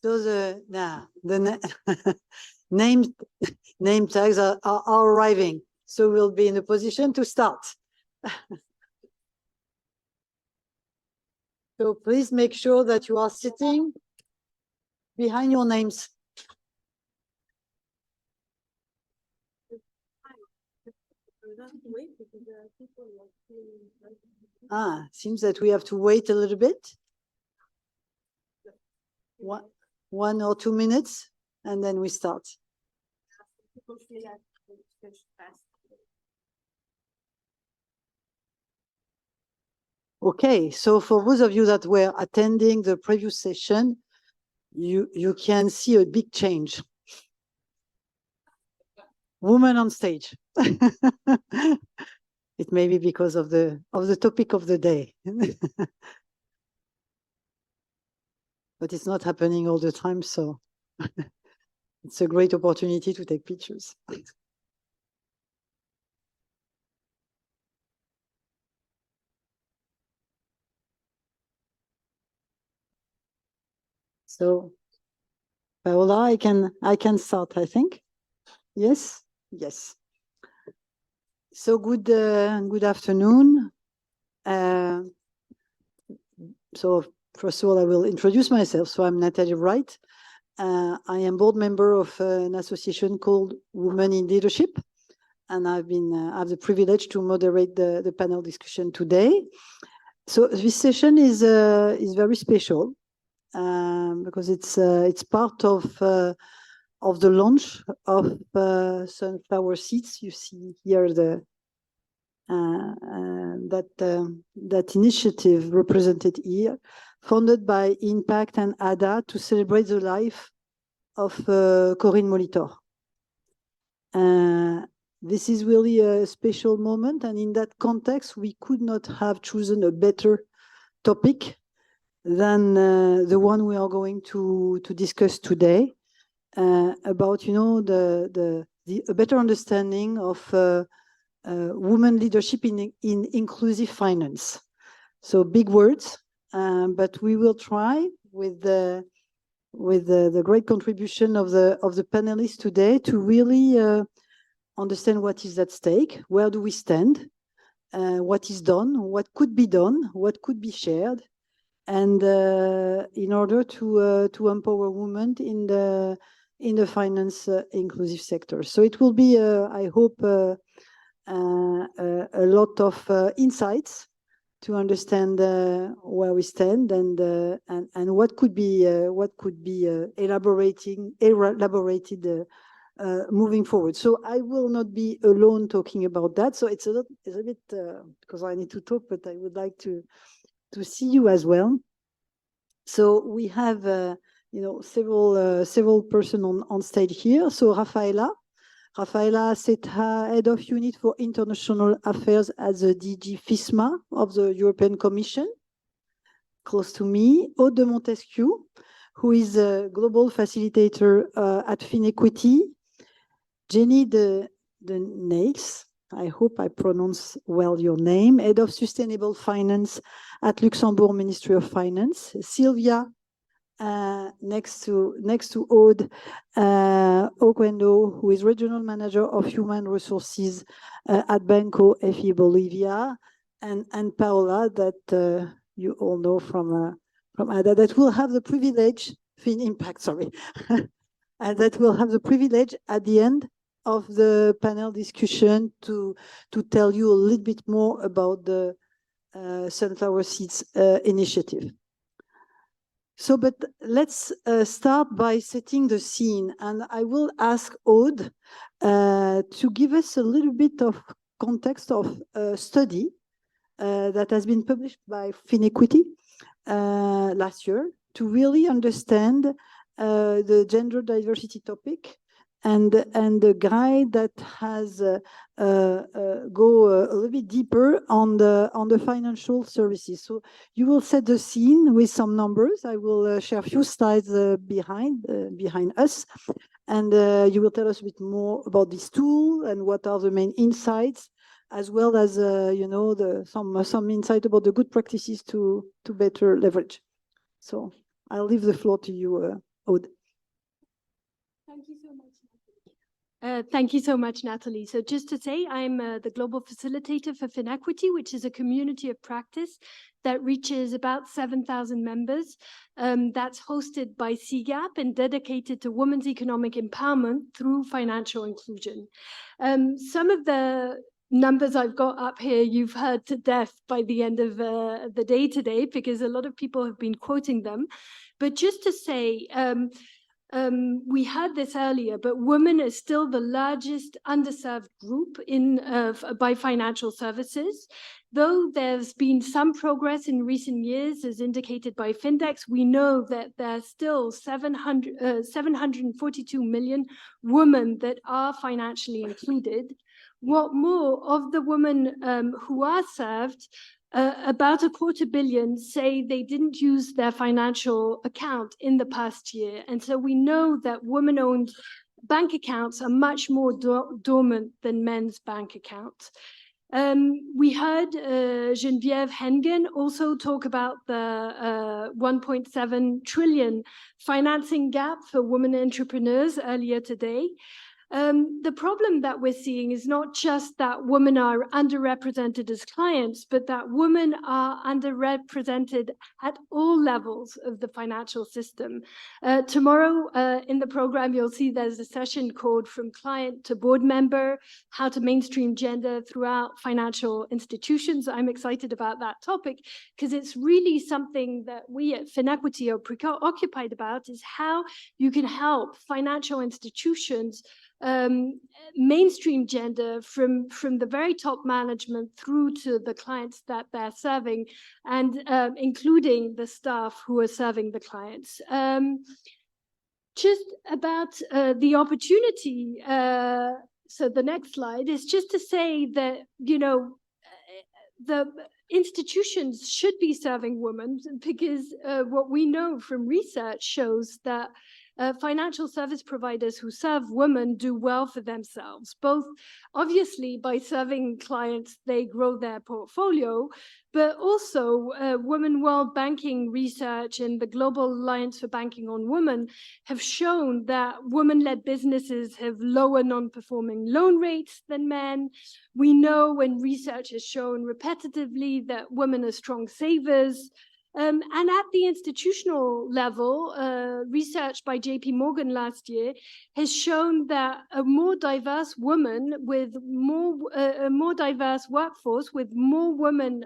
So the name tags are arriving. So we'll be in a position to start. So please make sure that you are sitting behind your names. Seems that we have to wait a little bit. 1 or 2 minutes, and then we start. Okay, so for those of you that were attending the previous session, you can see a big change. Woman on stage. It may be because of the topic of the day. But it's not happening all the time, so it's a great opportunity to take pictures. So, Paola, I can start, I think. Yes, yes. So good afternoon. So first of all, I will introduce myself. So I'm Nathalie Wright. I am board member of an association called Women in Leadership, and I have the privilege to moderate the panel discussion today. So this session is very special because it's part of the launch of sunflower seeds. You see here that initiative represented here, funded by Innpact and A.D.A. to celebrate the life of Corinne Molitor. This is really a special moment, and in that context, we could not have chosen a better topic than the one we are going to discuss today, about a better understanding of women leadership in inclusive finance. So big words, but we will try with the great contribution of the panelists today to really understand what is at stake, where do we stand, what is done, what could be done, what could be shared, and in order to empower women in the finance inclusive sector. So it will be, I hope, a lot of insights to understand where we stand and what could be elaborated moving forward. So I will not be alone talking about that. So it's a bit because I need to talk, but I would like to see you as well. So we have several persons on stage here. So Rafaela Seta, Head of Unit for International Affairs at the DG FISMA of the European Commission, close to me. Aude de Montesquieu, who is a Global Facilitator at FinEquity. Jenny de Neix, I hope I pronounce well your name, Head of Sustainable Finance at Luxembourg Ministry of Finance. Sylvia, next to Aude, Oquendo, who is Regional Manager of Human Resources at Banco FI Bolivia, and Paola, that you all know from ADA, that will have the privilege, Innpact, sorry, that will have the privilege at the end of the panel discussion to tell you a little bit more about the Sunflower Seeds initiative. So, but let's start by setting the scene, and I will ask Aude to give us a little bit of context of a study that has been published by FinEquity last year to really understand the gender diversity topic and the guide that has go a little bit deeper on the financial services. So you will set the scene with some numbers. I will share a few slides behind us, and you will tell us a bit more about this tool and what are the main insights, as well as some insight about the good practices to better leverage. So I'll leave the floor to you, Aude. Thank you so much, Natalie. Thank you so much, Natalie. So just to say, I'm the global facilitator for FinEquity, which is a community of practice that reaches about 7,000 members. That's hosted by CGAP and dedicated to women's economic empowerment through financial inclusion. Some of the numbers I've got up here, you've heard to death by the end of the day today, because a lot of people have been quoting them. But just to say, we heard this earlier, but women are still the largest underserved group by financial services. Though there's been some progress in recent years, as indicated by Findex, we know that there's still 742 million women that are financially included. What more, of the women who are served, about 250 million say they didn't use their financial account in the past year. And so we know that women-owned bank accounts are much more dormant than men's bank accounts. We heard Geneviève Hengen also talk about the 1.7 trillion financing gap for women entrepreneurs earlier today. The problem that we're seeing is not just that women are underrepresented as clients, but that women are underrepresented at all levels of the financial system. Tomorrow in the program, you'll see there's a session called From Client to Board Member, How to Mainstream Gender Throughout Financial Institutions. I'm excited about that topic because it's really something that we at FinEquity are preoccupied about, is how you can help financial institutions mainstream gender from the very top management through to the clients that they're serving, and including the staff who are serving the clients. Just about the opportunity, so the next slide is just to say that, you know, the institutions should be serving women, because what we know from research shows that financial service providers who serve women do well for themselves, both obviously by serving clients, they grow their portfolio, but also Women World Banking research and the Global Alliance for Banking on Women have shown that women-led businesses have lower non-performing loan rates than men. We know when research has shown repetitively that women are strong savers. And at the institutional level, research by JP Morgan last year has shown that a more diverse woman with a more diverse workforce with more women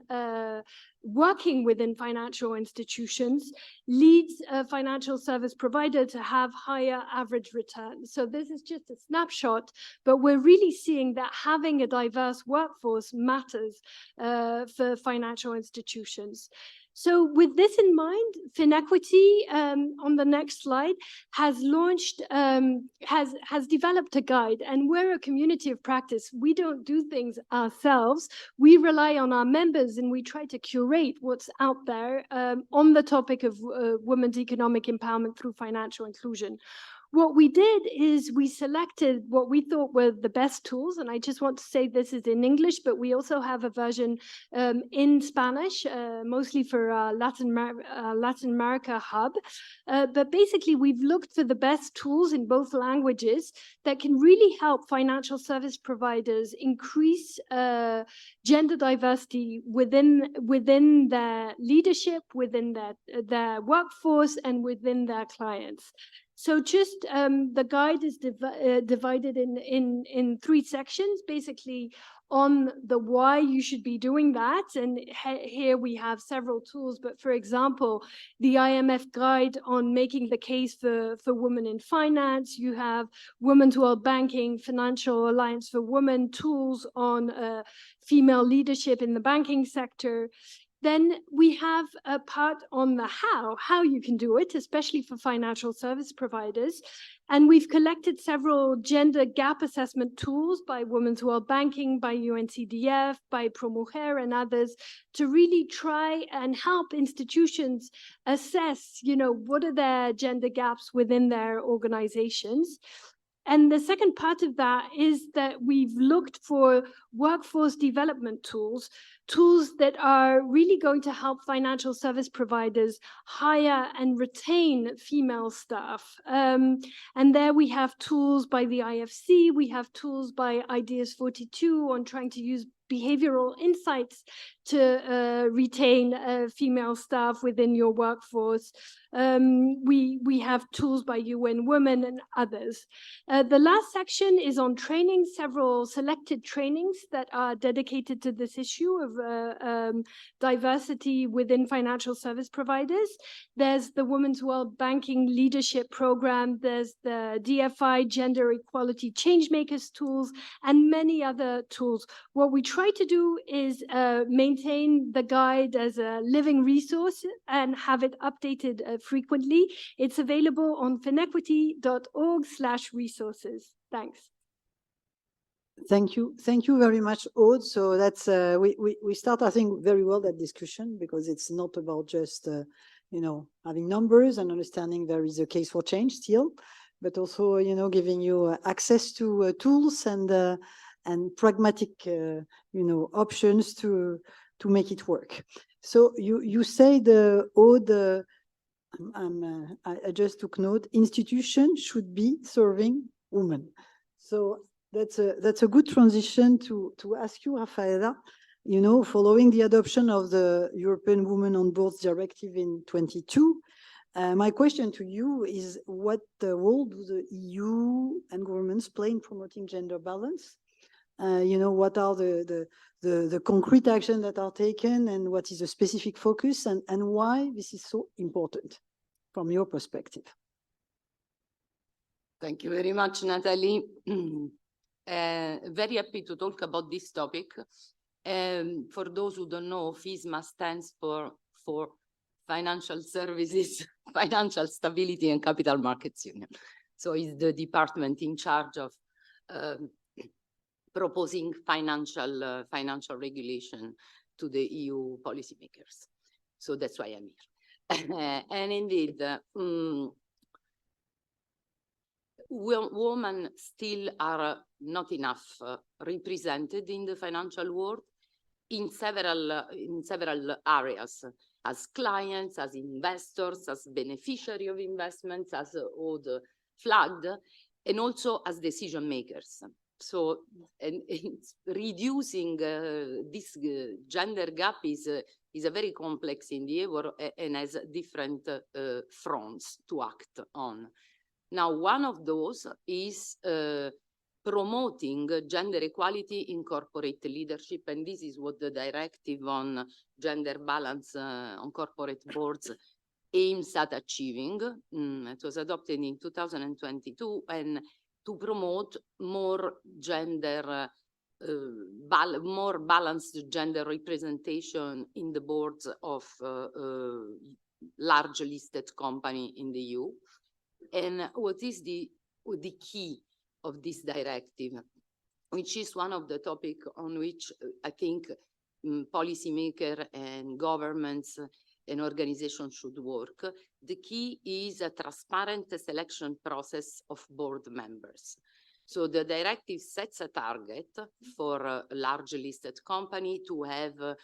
working within financial institutions leads a financial service provider to have higher average returns. So this is just a snapshot, but we're really seeing that having a diverse workforce matters for financial institutions. So with this in mind, FinEquity, on the next slide, has launched, has developed a guide, and we're a community of practice. We don't do things ourselves. We rely on our members, and we try to curate what's out there on the topic of women's economic empowerment through financial inclusion. What we did is we selected what we thought were the best tools, and I just want to say this is in English, but we also have a version in Spanish, mostly for our Latin America hub. But basically, we've looked for the best tools in both languages that can really help financial service providers increase gender diversity within their leadership, within their workforce, and within their clients. So just the guide is divided in three sections, basically on the why you should be doing that. And here we have several tools, but for example, the IMF guide on making the case for women in finance. You have Women's World Banking, Financial Alliance for Women, tools on female leadership in the banking sector. Then we have a part on the how you can do it, especially for financial service providers. And we've collected several gender gap assessment tools by Women's World Banking, by UNCDF, by ProMujer and others, to really try and help institutions assess, you know, what are their gender gaps within their organizations. And the second part of that is that we've looked for workforce development tools that are really going to help financial service providers hire and retain female staff. And there we have tools by the IFC, we have tools by Ideas 42 on trying to use behavioral insights to retain female staff within your workforce. We have tools by UN Women and others. The last section is on training, several selected trainings that are dedicated to this issue of diversity within financial service providers. There's the Women's World Banking Leadership Program, there's the DFI Gender Equality Changemakers tools, and many other tools. What we try to do is maintain the guide as a living resource and have it updated frequently. It's available on finequity.org/resources. Thanks. Thank you very much, Aude. So that's we start, I think, very well that discussion, because it's not about just you know, having numbers and understanding there is a case for change still, but also, you know, giving you access to tools and pragmatic you know, options to make it work. So you say Aude, I just took note, institution should be serving women. So that's a good transition to ask you, Rafaela, you know, following the adoption of the European Women on Boards Directive in 2022, my question to you is, what role do the EU and governments play in promoting gender balance? You know, what are the concrete actions that are taken, and what is the specific focus, and why this is so important from your perspective? Thank you very much, Natalie. Very happy to talk about this topic. For those who don't know, FISMA stands for Financial Services, Financial Stability and Capital Markets Union. So it's the department in charge of proposing financial regulation to the EU policymakers. So that's why I'm here. And indeed, women still are not enough represented in the financial world in several areas, as clients, as investors, as beneficiary of investments, as Aude flagged, and also as decision makers. So, and reducing this gender gap is a very complex endeavor and has different fronts to act on. Now, one of those is promoting gender equality in corporate leadership, and this is what the directive on gender balance on corporate boards aims at achieving. It was adopted in 2022, and to promote more more balanced gender representation in the boards of large listed company in the EU. And what is the key of this directive, which is one of the topics on which I think policymakers and governments and organizations should work. The key is a transparent selection process of board members. So the directive sets a target for a large listed company to have a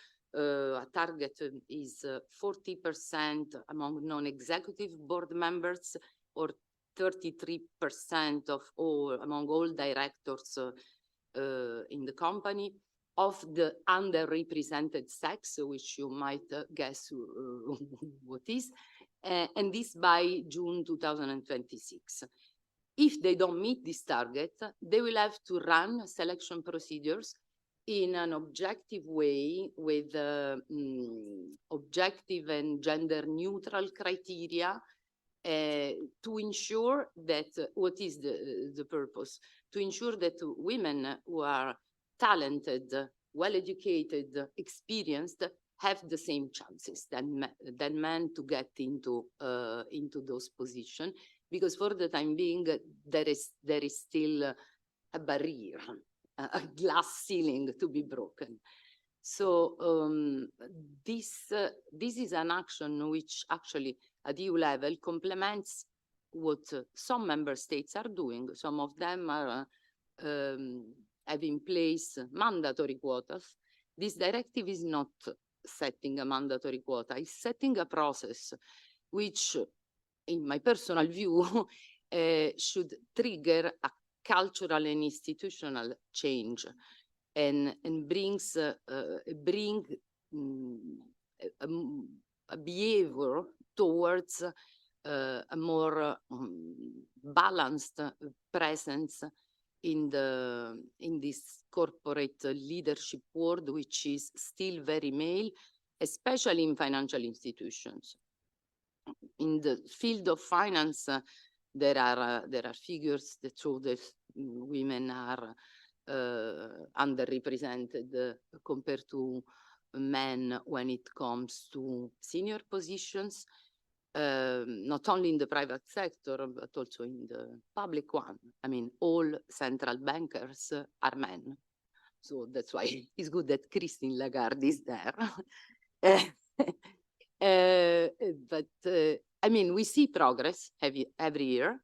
target is 40% among non-executive board members, or 33% of among all directors in the company, of the underrepresented sex, which you might guess what is, and this by June 2026. If they don't meet this target, they will have to run selection procedures in an objective way with objective and gender neutral criteria to ensure that, what is the purpose? To ensure that women who are talented, well-educated, experienced, have the same chances than men to get into those positions, because for the time being there is still a barrier, a glass ceiling to be broken. So this is an action which actually at EU level complements what some member states are doing. Some of them are have in place mandatory quotas. This directive is not setting a mandatory quota, it's setting a process which, in my personal view, should trigger a cultural and institutional change and brings a behavior towards a more balanced presence in this corporate leadership world, which is still very male, especially in financial institutions. In the field of finance, there are figures that show that women are underrepresented compared to men when it comes to senior positions, not only in the private sector, but also in the public one. I mean, all central bankers are men. So that's why it's good that Christine Lagarde is there. I mean, we see progress every year,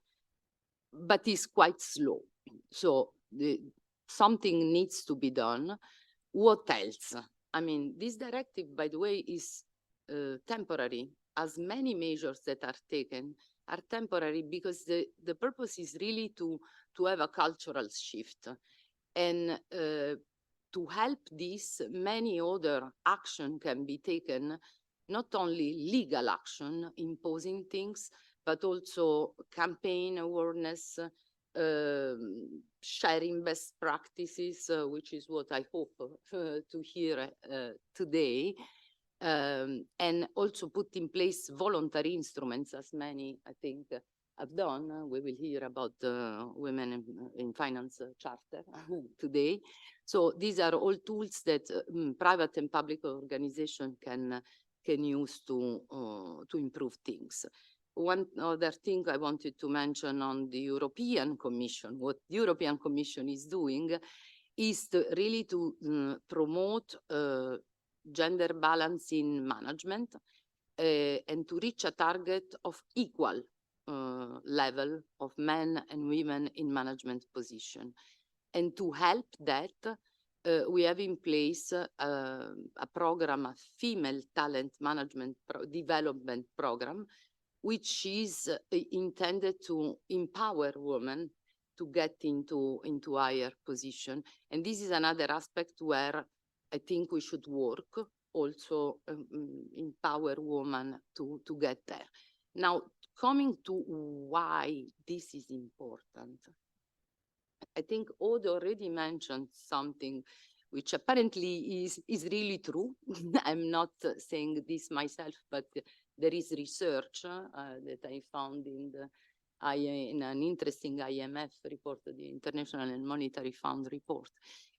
but it's quite slow. So something needs to be done. What else? I mean, this directive, by the way, is temporary, as many measures that are taken are temporary, because the purpose is really to have a cultural shift. And to help this, many other action can be taken, not only legal action, imposing things, but also campaign awareness, sharing best practices, which is what I hope to hear today, and also put in place voluntary instruments, as many, I think, have done. We will hear about the Women in Finance Charter today. So these are all tools that private and public organizations can use to improve things. One other thing I wanted to mention on the European Commission, what the European Commission is doing is really to promote gender balance in management and to reach a target of equal level of men and women in management position. And to help that, we have in place a program, a female talent management development program, which is intended to empower women to get into higher position. And this is another aspect where I think we should work, also empower women to get there. Now, coming to why this is important, I think Aude already mentioned something which apparently is really true. I'm not saying this myself, but there is research that I found in an interesting IMF report, the International Monetary Fund report,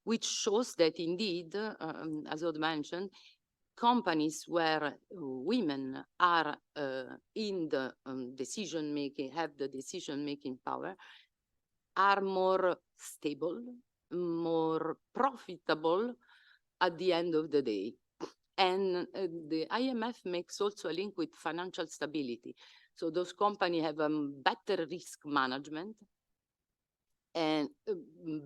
which shows that indeed, as Aude mentioned, companies where women are in the decision-making, have the decision-making power, are more stable, more profitable at the end of the day. And the IMF makes also a link with financial stability. So those companies have a better risk management and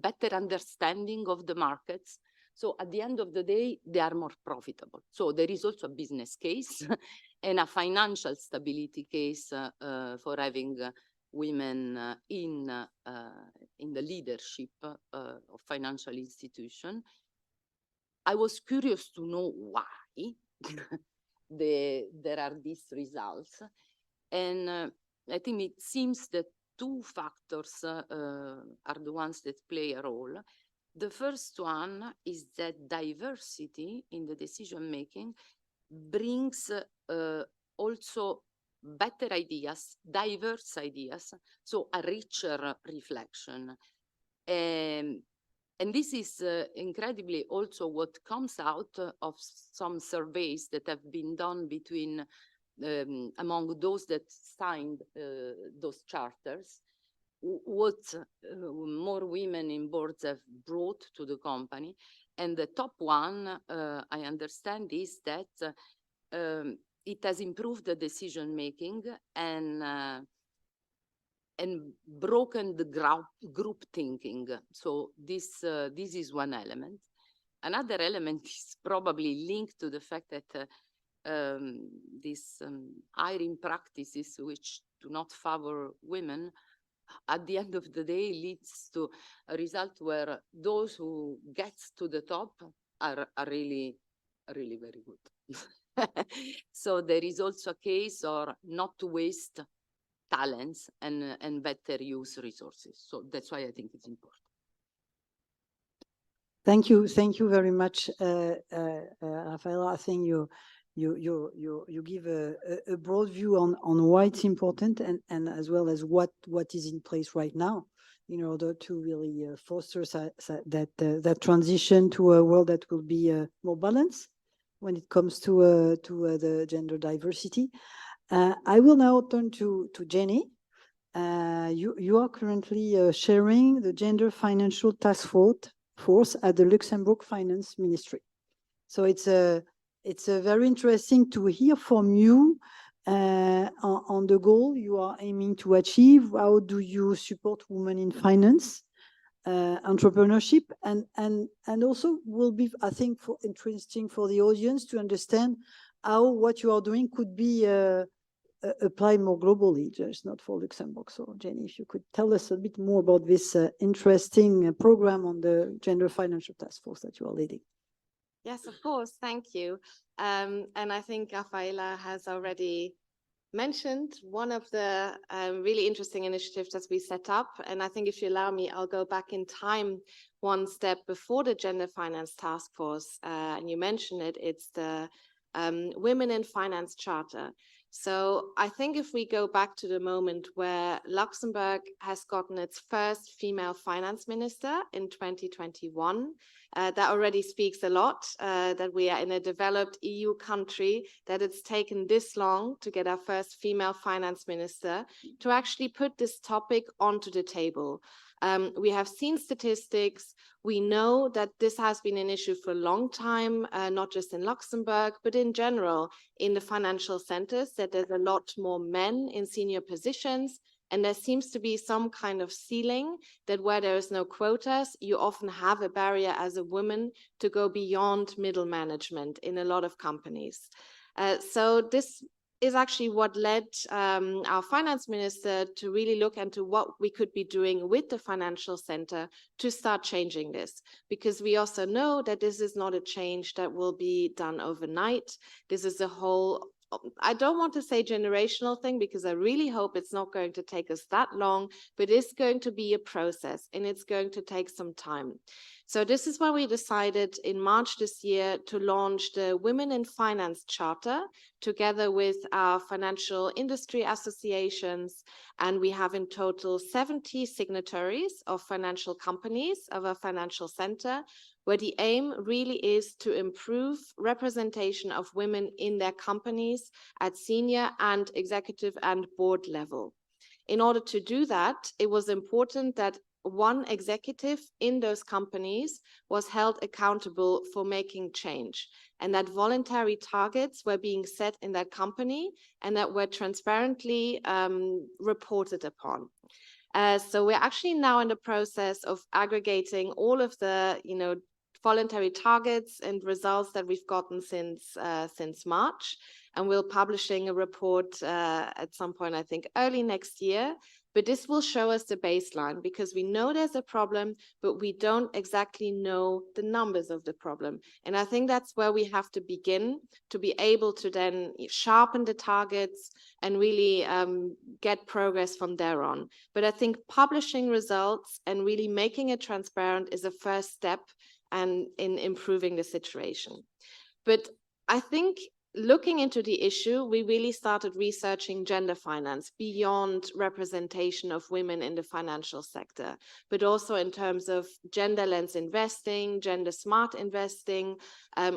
better understanding of the markets. So at the end of the day, they are more profitable. So there is also a business case and a financial stability case for having women in the leadership of financial institutions. I was curious to know why there are these results. And I think it seems that two factors are the ones that play a role. The first one is that diversity in the decision-making brings also better ideas, diverse ideas, so a richer reflection. And this is incredibly also what comes out of some surveys that have been done between among those that signed those charters, what more women in boards have brought to the company. And the top one, I understand, is that it has improved the decision-making and and broken the group thinking. So this is one element. Another element is probably linked to the fact that these hiring practices, which do not favor women, at the end of the day leads to a result where those who get to the top are really very good. So there is also a case or not to waste talents and better use resources. So that's why I think it's important. Thank you very much, Rafaela. I think you give a broad view on why it's important and as well as what is in place right now in order to really foster that transition to a world that will be more balanced when it comes to the gender diversity. I will now turn to Jenny. You are currently sharing the Gender Financial Task Force at the Luxembourg Finance Ministry. So it's very interesting to hear from you on the goal you are aiming to achieve. How do you support women in finance, entrepreneurship, and also will be, I think, interesting for the audience to understand how what you are doing could be applied more globally, just not for Luxembourg. So Jenny, if you could tell us a bit more about this interesting program on the Gender Financial Task Force that you are leading. Yes, of course. Thank you. And I think Rafaela has already mentioned one of the really interesting initiatives that we set up. And I think if you allow me, I'll go back in time one step before the Gender Finance Task Force. And you mentioned it, it's the Women in Finance Charter. So I think if we go back to the moment where Luxembourg has gotten its first female finance minister in 2021, that already speaks a lot, that we are in a developed EU country, that it's taken this long to get our first female finance minister to actually put this topic onto the table. We have seen statistics. We know that this has been an issue for a long time, not just in Luxembourg, but in general in the financial centers, that there's a lot more men in senior positions. And there seems to be some kind of ceiling that where there is no quotas, you often have a barrier as a woman to go beyond middle management in a lot of companies. So this is actually what led our finance minister to really look into what we could be doing with the financial center to start changing this. Because we also know that this is not a change that will be done overnight. This is a whole, I don't want to say generational thing, because I really hope it's not going to take us that long, but it's going to be a process and it's going to take some time. So this is why we decided in March this year to launch the Women in Finance Charter together with our financial industry associations. And we have in total 70 signatories of financial companies of our financial center, where the aim really is to improve representation of women in their companies at senior and executive and board level. In order to do that, it was important that one executive in those companies was held accountable for making change, and that voluntary targets were being set in that company and that were transparently reported upon. So we're actually now in the process of aggregating all of the, voluntary targets and results that we've gotten since March, and we'll publishing a report at some point, I think early next year. But this will show us the baseline, because we know there's a problem, but we don't exactly know the numbers of the problem. And I think that's where we have to begin to be able to then sharpen the targets and really get progress from there on. But I think publishing results and really making it transparent is a first step and in improving the situation. But I think looking into the issue, we really started researching gender finance beyond representation of women in the financial sector, but also in terms of gender lens investing, gender smart investing,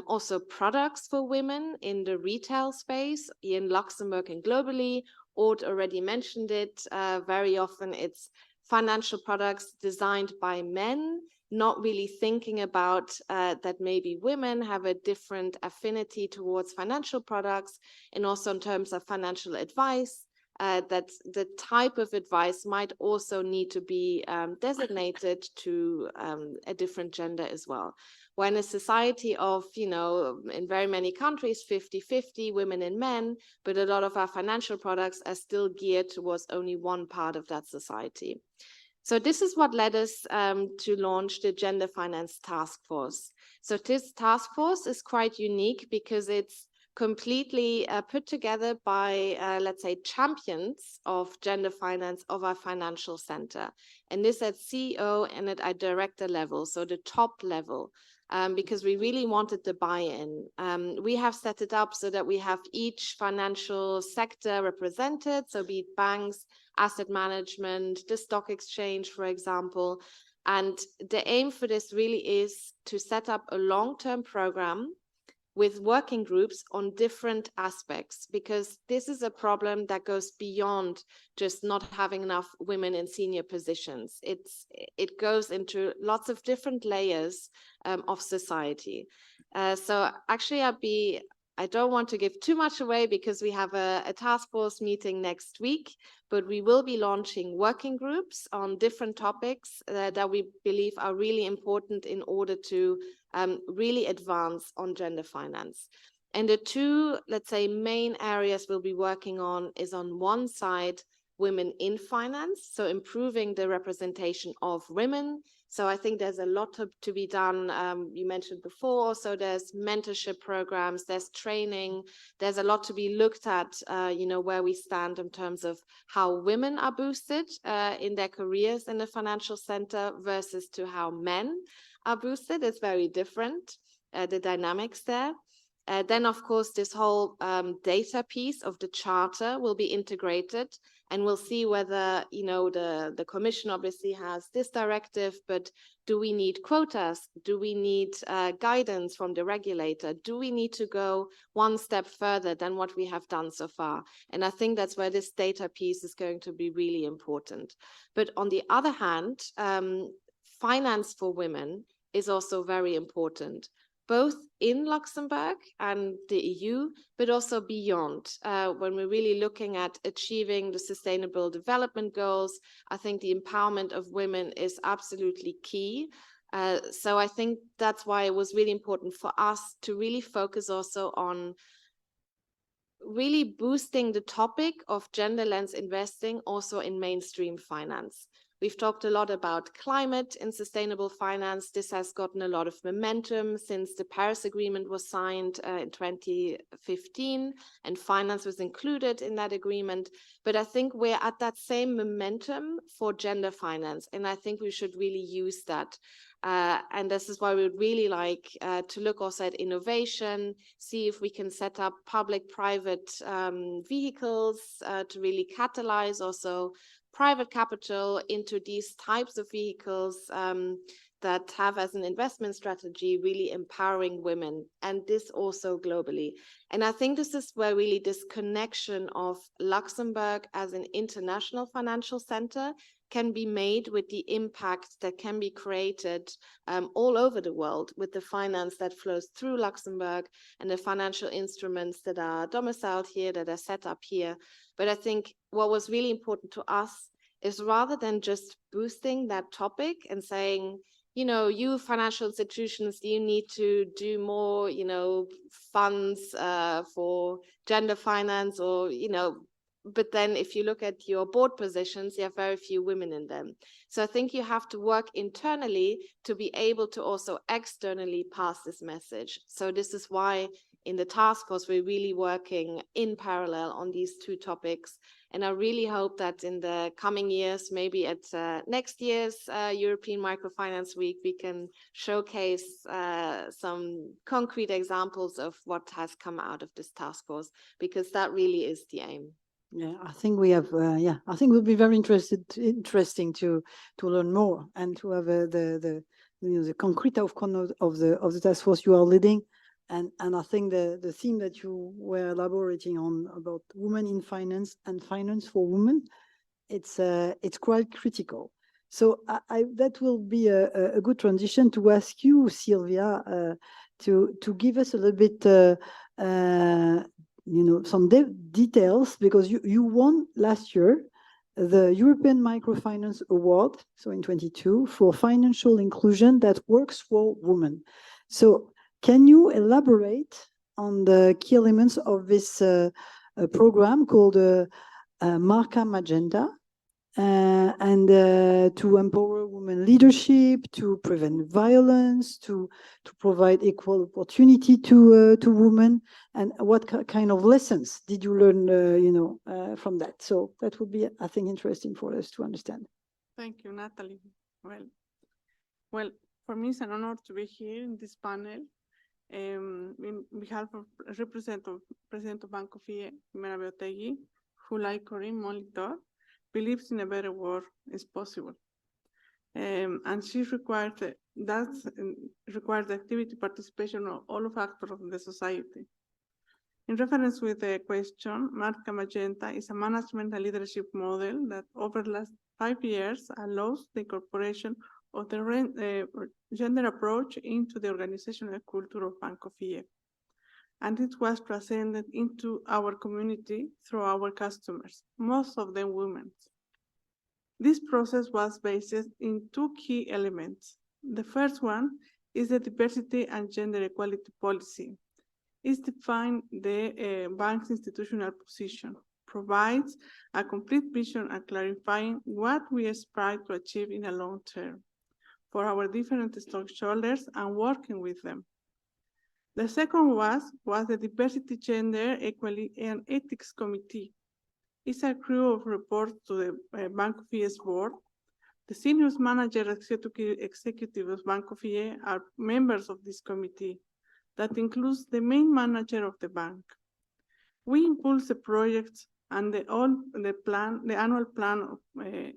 also products for women in the retail space in Luxembourg and globally. Aude already mentioned it. Very often it's financial products designed by men, not really thinking about that maybe women have a different affinity towards financial products, and also in terms of financial advice, that the type of advice might also need to be designated to a different gender as well. When a society of, in very many countries, 50-50 women and men, but a lot of our financial products are still geared towards only one part of that society. So this is what led us to launch the Gender Finance Task Force. So this task force is quite unique because it's completely put together by, let's say, champions of gender finance of our financial center. And this at CEO and at our director level, so the top level. Because we really wanted the buy-in. We have set it up so that we have each financial sector represented, so be it banks, asset management, the stock exchange, for example. And the aim for this really is to set up a long-term program with working groups on different aspects, because this is a problem that goes beyond just not having enough women in senior positions. It goes into lots of different layers of society. So actually I don't want to give too much away because we have a task force meeting next week, but we will be launching working groups on different topics that we believe are really important in order to really advance on gender finance. And the two, let's say, main areas we'll be working on is on one side, women in finance, so improving the representation of women. So I think there's a lot to be done. You mentioned before, so there's mentorship programs, there's training, there's a lot to be looked at, where we stand in terms of how women are boosted in their careers in the financial center versus to how men are boosted. It's very different, the dynamics there. Then, of course, this whole data piece of the charter will be integrated, and we'll see whether, the Commission obviously has this directive, but do we need quotas? Do we need guidance from the regulator? Do we need to go one step further than what we have done so far? And I think that's where this data piece is going to be really important. But on the other hand, finance for women is also very important, both in Luxembourg and the EU, but also beyond. When we're really looking at achieving the Sustainable Development Goals, I think the empowerment of women is absolutely key. So I think that's why it was really important for us to really focus also on really boosting the topic of gender lens investing also in mainstream finance. We've talked a lot about climate and sustainable finance. This has gotten a lot of momentum since the Paris Agreement was signed in 2015, and finance was included in that agreement. But I think we're at that same momentum for gender finance, and I think we should really use that. And this is why we would really like to look also at innovation, see if we can set up public-private vehicles to really catalyze also private capital into these types of vehicles that have as an investment strategy really empowering women, and this also globally. And I think this is where really this connection of Luxembourg as an international financial center can be made with the impact that can be created all over the world with the finance that flows through Luxembourg and the financial instruments that are domiciled here, that are set up here. But I think what was really important to us is rather than just boosting that topic and saying, you financial institutions, you need to do more, funds for gender finance or, but then if you look at your board positions, you have very few women in them. So I think you have to work internally to be able to also externally pass this message. So this is why in the task force, we're really working in parallel on these two topics. And I really hope that in the coming years, maybe at next year's European Microfinance Week, we can showcase some concrete examples of what has come out of this task force, because that really is the aim. Yeah, I think we have. I think it would be very interesting to learn more and to have the concrete outcome of the task force you are leading. And I think the theme that you were elaborating on about women in finance and finance for women, it's quite critical. So that will be a good transition to ask you, Sylvia, to give us a little bit some details, because you won last year the European Microfinance Award, so in 22, for financial inclusion that works for women. So can you elaborate on the key elements of this program called Marca Magenta, and to empower women leadership, to prevent violence, to provide equal opportunity to women, and what kind of lessons did you learn, from that? So that would be, I think, interesting for us to understand. Thank you, Natalie. Well, for me, it's an honor to be here in this panel. In behalf of President of Banco FIE, Jimena Beotegui, who, like Corinne Molitor, believes in a better world is possible. And she requires the activity participation of all of actors of the society. In reference with the question, Marca Magenta is a management and leadership model that over the last 5 years allows the incorporation of the gender approach into the organizational culture of Banco FIE. And it was transcended into our community through our customers, most of them women. This process was based in 2 key elements. The first one is the diversity and gender equality policy. It defines the bank's institutional position, provides a complete vision and clarifying what we aspire to achieve in a long term for our different stakeholders and working with them. The second was the Diversity, Gender, Equality, and Ethics Committee. It's a crew of reports to the Banco FIE's board. The senior manager executive of Banco FIE are members of this committee that includes the main manager of the bank. We impulse the projects and the annual plan of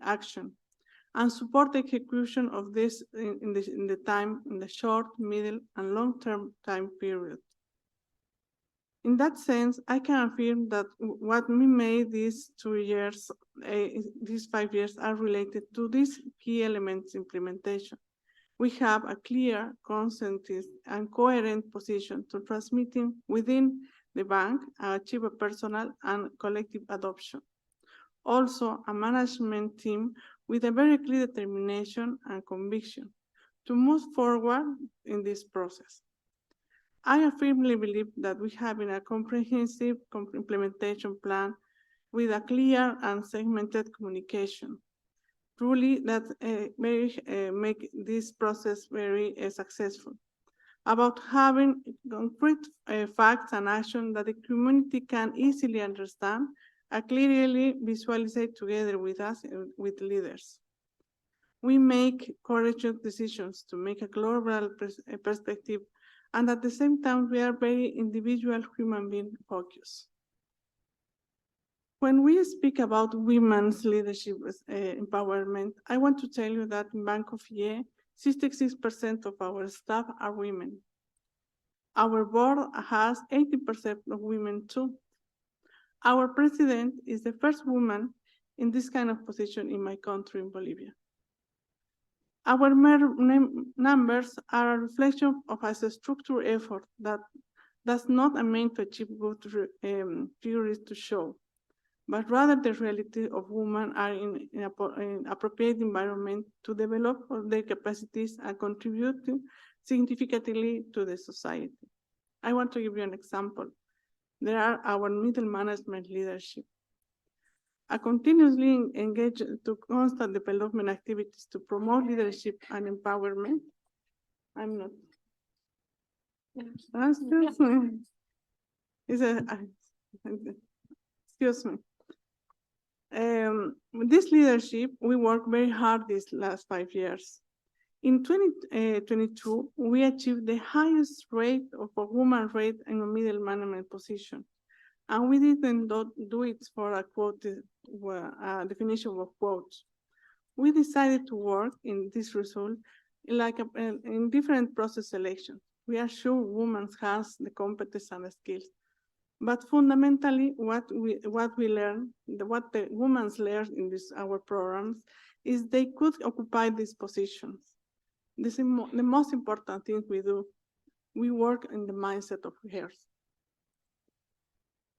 action, and support the execution of this in the short, middle, and long-term time period. In that sense, I can affirm that what we made these 2 years, these 5 years, are related to these key elements implementation. We have a clear, conscientious, and coherent position to transmitting within the bank and achieve a personal and collective adoption. Also, a management team with a very clear determination and conviction to move forward in this process. I firmly believe that we have a comprehensive implementation plan with a clear and segmented communication. Truly, that make this process very successful. About having concrete facts and action that the community can easily understand and clearly visualize together with us, with leaders. We make courageous decisions to make a global perspective, and at the same time, we are very individual human being focused. When we speak about women's leadership empowerment, I want to tell you that in Banco FIE, 66% of our staff are women. Our board has 80% of women too. Our president is the first woman in this kind of position in my country, in Bolivia. Our numbers are a reflection of a structural effort that does not aim to achieve good figures to show, but rather the reality of women are in appropriate environment to develop their capacities and contribute significantly to the society. I want to give you an example. There are our middle management leadership. I continuously engage to constant development activities to promote leadership and empowerment. I'm not. Excuse me. Excuse me. This leadership, we worked very hard these last 5 years. In 2022, we achieved the highest rate of a woman rate in a middle management position. And we didn't do it for a quote, definition of quotes. We decided to work in this result in different process selection. We are sure women has the competence and the skills. But fundamentally, what we learn, what the women learn in our programs, is they could occupy these positions. This is the most important thing we do. We work in the mindset of hers.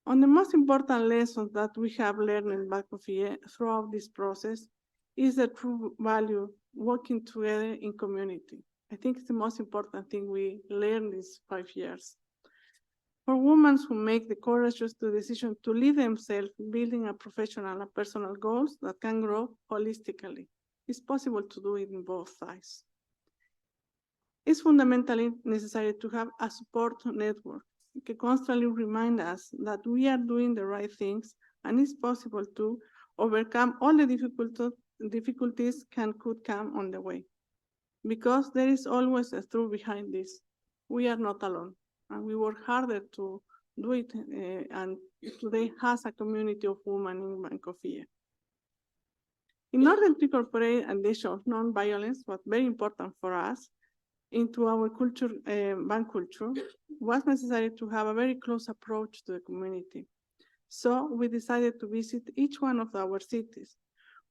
On the most important lessons that we have learned in Banco FIE throughout this process is the true value working together in community. I think it's the most important thing we learned these 5 years. For women who make the courageous decision to lead themselves, building a professional and personal goals that can grow holistically. It's possible to do it in both sides. It's fundamentally necessary to have a support network that constantly remind us that we are doing the right things, and it's possible to overcome all the difficulties could come on the way. Because there is always a truth behind this. We are not alone, and we work harder to do it, and today has a community of women in Banco FIE. In order to incorporate an issue of non-violence, what's very important for us, into our culture, bank culture, was necessary to have a very close approach to the community. So we decided to visit each one of our cities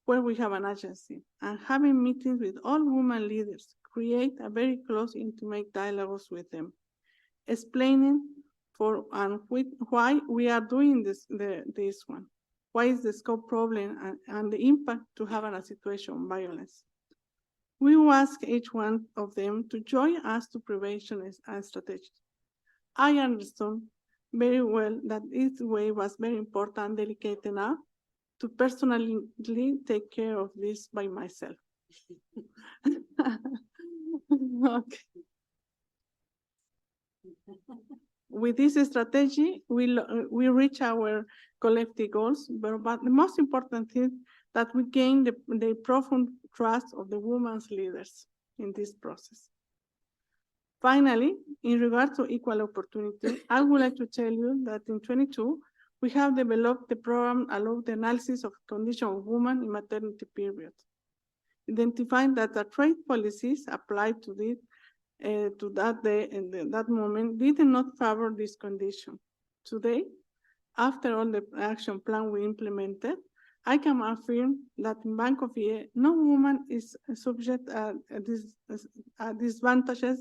where we have an agency, and having meetings with all women leaders, create a very close, intimate dialogues with them, explaining why we are doing this one, why is the scope problem and the impact to have on a situation of violence. We will ask each one of them to join us to prevention and strategy. I understood very well that this way was very important and delicate enough to personally take care of this by myself. Okay. With this strategy, we reach our collective goals, but the most important thing that we gain the profound trust of the women's leaders in this process. Finally, in regard to equal opportunity, I would like to tell you that in 2022, we have developed the program allowed the analysis of condition of women in maternity period, identifying that the trade policies applied to this to that day and that moment did not favor this condition. Today, after all the action plan we implemented, I can affirm that in Banco FIE, no woman is subject to disadvantageous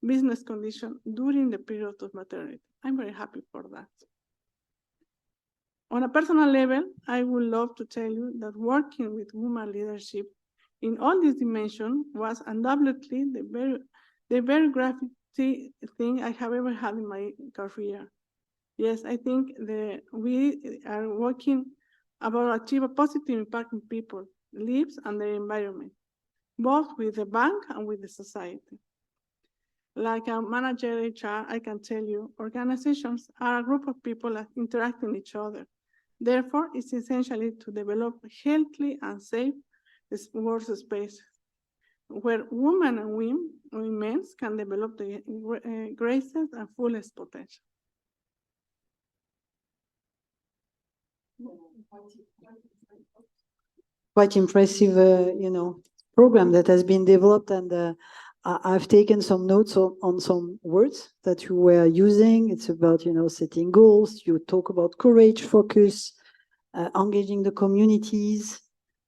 business condition during the period of maternity. I'm very happy for that. On a personal level, I would love to tell you that working with women leadership in all these dimensions was undoubtedly the very graphic thing I have ever had in my career. Yes, I think we are working about achieve a positive impact on people, lives, and their environment, both with the bank and with the society. Like a manager HR, I can tell you, organizations are a group of people that interact with each other. Therefore, it's essentially to develop healthy and safe work spaces where women and women can develop the greatest and fullest potential. Quite impressive, program that has been developed, and I've taken some notes on some words that you were using. It's about, setting goals. You talk about courage, focus, engaging the communities,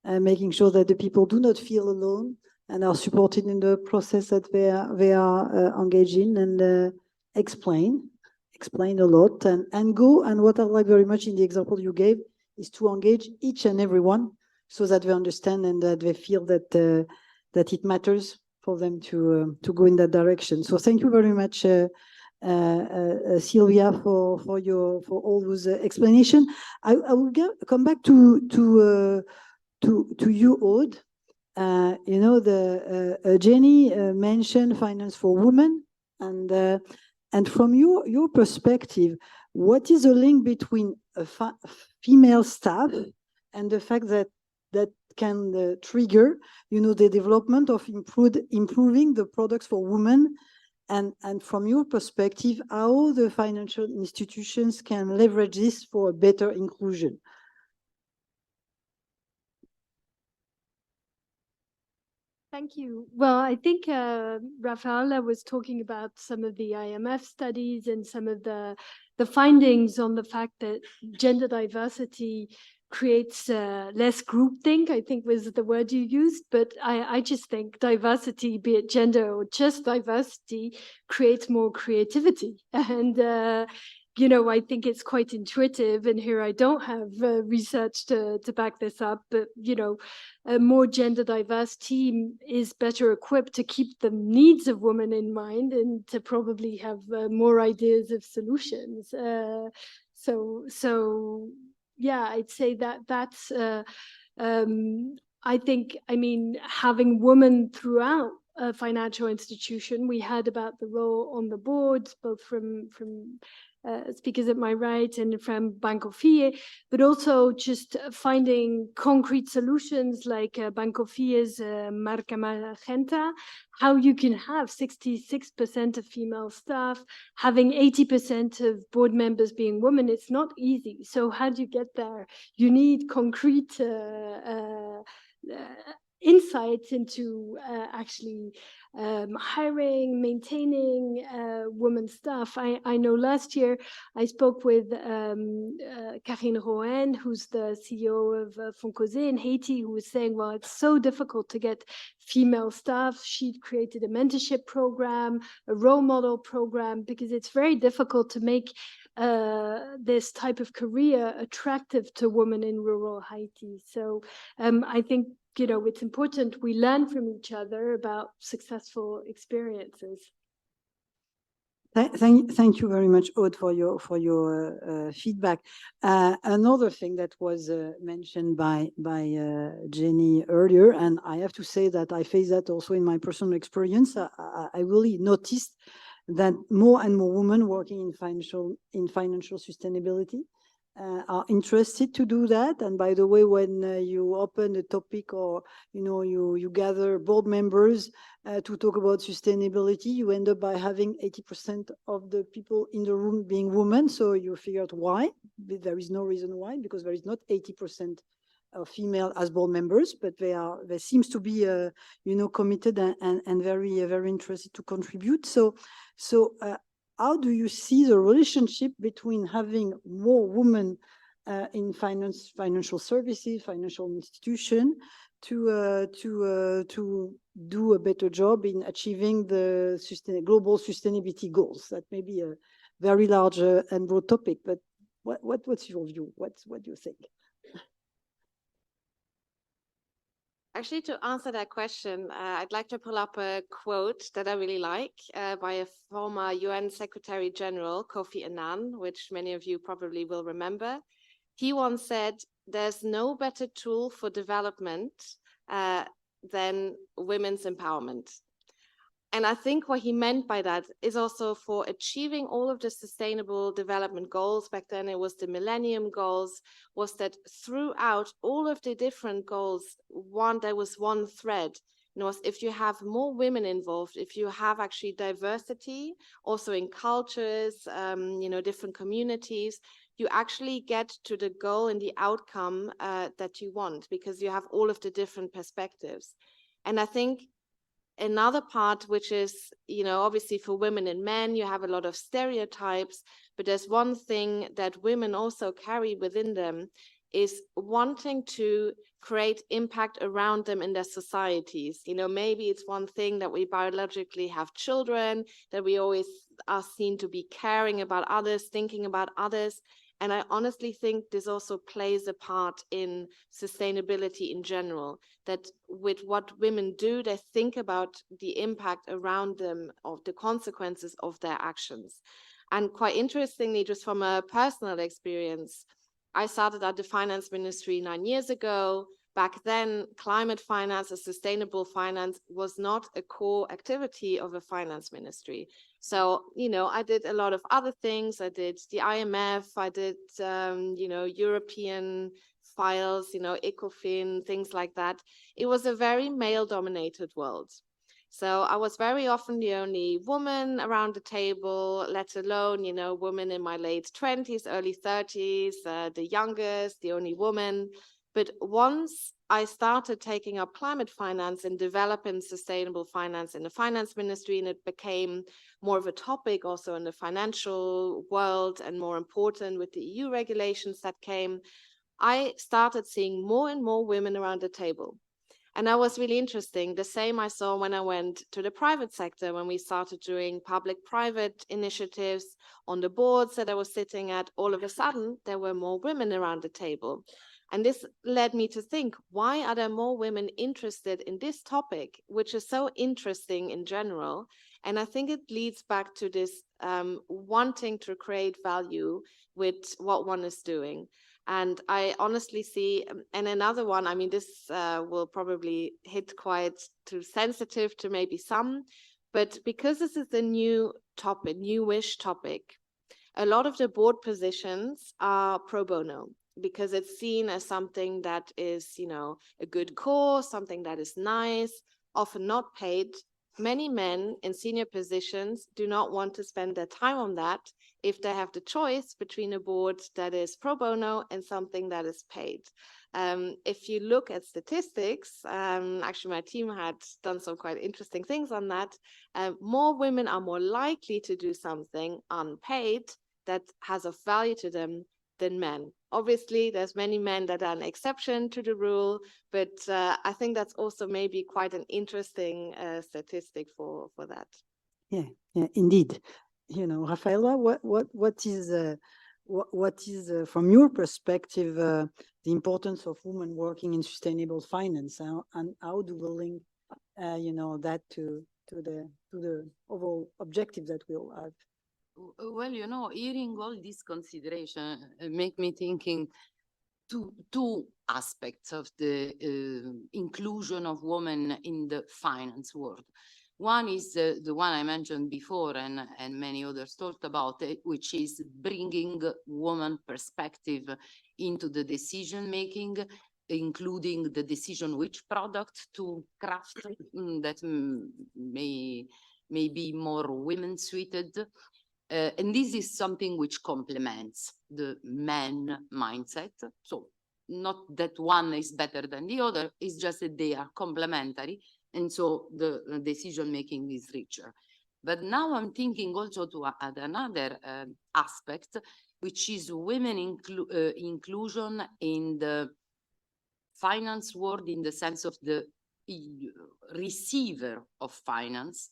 making sure that the people do not feel alone and are supported in the process that they are engaged in, and explain a lot and go. And what I like very much in the example you gave is to engage each and every one so that they understand and that they feel that it matters for them to go in that direction. So thank you very much, Sylvia, for all those explanations. I will come back to you, Aude. Jenny mentioned finance for women, and from your perspective, what is the link between a female staff and the fact that can trigger, the development of improving the products for women, and from your perspective, how the financial institutions can leverage this for a better inclusion? Thank you. Well, I think Rafaela was talking about some of the IMF studies and some of the findings on the fact that gender diversity creates less groupthink, I think was the word you used. But I just think diversity, be it gender or just diversity, creates more creativity. And you know, I think it's quite intuitive, and here I don't have research to back this up, but, you know, a more gender diverse team is better equipped to keep the needs of women in mind and to probably have more ideas of solutions. So yeah, I'd say that's, I think, I mean, having women throughout a financial institution, we heard about the role on the board, both from speakers at my right and from Banco FIE, but also just finding concrete solutions like Banco FIE's Marca Magenta, how you can have 66% of female staff, having 80% of board members being women. It's not easy. So how do you get there? You need concrete insights into actually hiring, maintaining women staff. I know last year I spoke with Corinne Molitor, who's the CEO of Foncosé in Haiti, who was saying, well, it's so difficult to get female staff. She'd created a mentorship program, a role model program, because it's very difficult to make this type of career attractive to women in rural Haiti. So I think, you know, it's important we learn from each other about successful experiences. Thank you very much, Aude, for your feedback. Another thing that was mentioned by Jenny earlier, and I have to say that I face that also in my personal experience. I really noticed that more and more women working in financial sustainability are interested to do that. And by the way, when you open a topic, or you gather board members to talk about sustainability, you end up by having 80% of the people in the room being women. So you figure out why. There is no reason why, because there is not 80% of female as board members, but they seems to be committed and very interested to contribute. So how do you see the relationship between having more women in financial services, financial institution, to do a better job in achieving the global sustainability goals? That may be a very large and broad topic, but what's your view? What do you think? Actually, to answer that question, I'd like to pull up a quote that I really like by a former UN Secretary General, Kofi Annan, which many of you probably will remember. He once said, "There's no better tool for development than women's empowerment." And I think what he meant by that is also for achieving all of the sustainable development goals, back then it was the Millennium Goals, was that throughout all of the different goals, there was one thread. Was if you have more women involved, if you have actually diversity, also in cultures, different communities, you actually get to the goal and the outcome that you want, because you have all of the different perspectives. And I think another part, which is, obviously for women and men, you have a lot of stereotypes, but there's one thing that women also carry within them, is wanting to create impact around them in their societies. Maybe it's one thing that we biologically have children, that we always are seen to be caring about others, thinking about others. And I honestly think this also plays a part in sustainability in general, that with what women do, they think about the impact around them, of the consequences of their actions. And quite interestingly, just from a personal experience, I started at the finance ministry 9 years ago. Back then, climate finance or sustainable finance was not a core activity of a finance ministry. So, I did a lot of other things. I did the IMF, I did, European files, ECOFIN, things like that. It was a very male-dominated world. So I was very often the only woman around the table, let alone, women in my late 20s, early 30s, the youngest, the only woman. But once I started taking up climate finance and developing sustainable finance in the finance ministry, and it became more of a topic also in the financial world and more important with the EU regulations that came, I started seeing more and more women around the table. And that was really interesting. The same I saw when I went to the private sector, when we started doing public-private initiatives on the boards that I was sitting at. All of a sudden, there were more women around the table. And this led me to think, why are there more women interested in this topic, which is so interesting in general? And I think it leads back to this wanting to create value with what one is doing. And I honestly see, and another one, I mean, this will probably hit quite too sensitive to maybe some, but because this is a new topic, newish topic, a lot of the board positions are pro bono, because it's seen as something that is, you know, a good cause, something that is nice, often not paid. Many men in senior positions do not want to spend their time on that if they have the choice between a board that is pro bono and something that is paid. If you look at statistics, actually my team had done some quite interesting things on that. More women are more likely to do something unpaid that has of value to them than men. Obviously, there's many men that are an exception to the rule, but I think that's also maybe quite an interesting statistic for that. Yeah, indeed. You know, Rafaela, what is from your perspective the importance of women working in sustainable finance, and how do we link you know, that to the overall objective that we all have? Well, you know, hearing all these considerations make me thinking two aspects of the inclusion of women in the finance world. One is the one I mentioned before, and many others talked about it, which is bringing woman perspective into the decision making, including the decision which product to craft that may be more women suited. And this is something which complements the men mindset. So not that one is better than the other, it's just that they are complementary. And so the decision making is richer. But now I'm thinking also to add another aspect, which is women inclusion in the finance world, in the sense of the receiver of finance,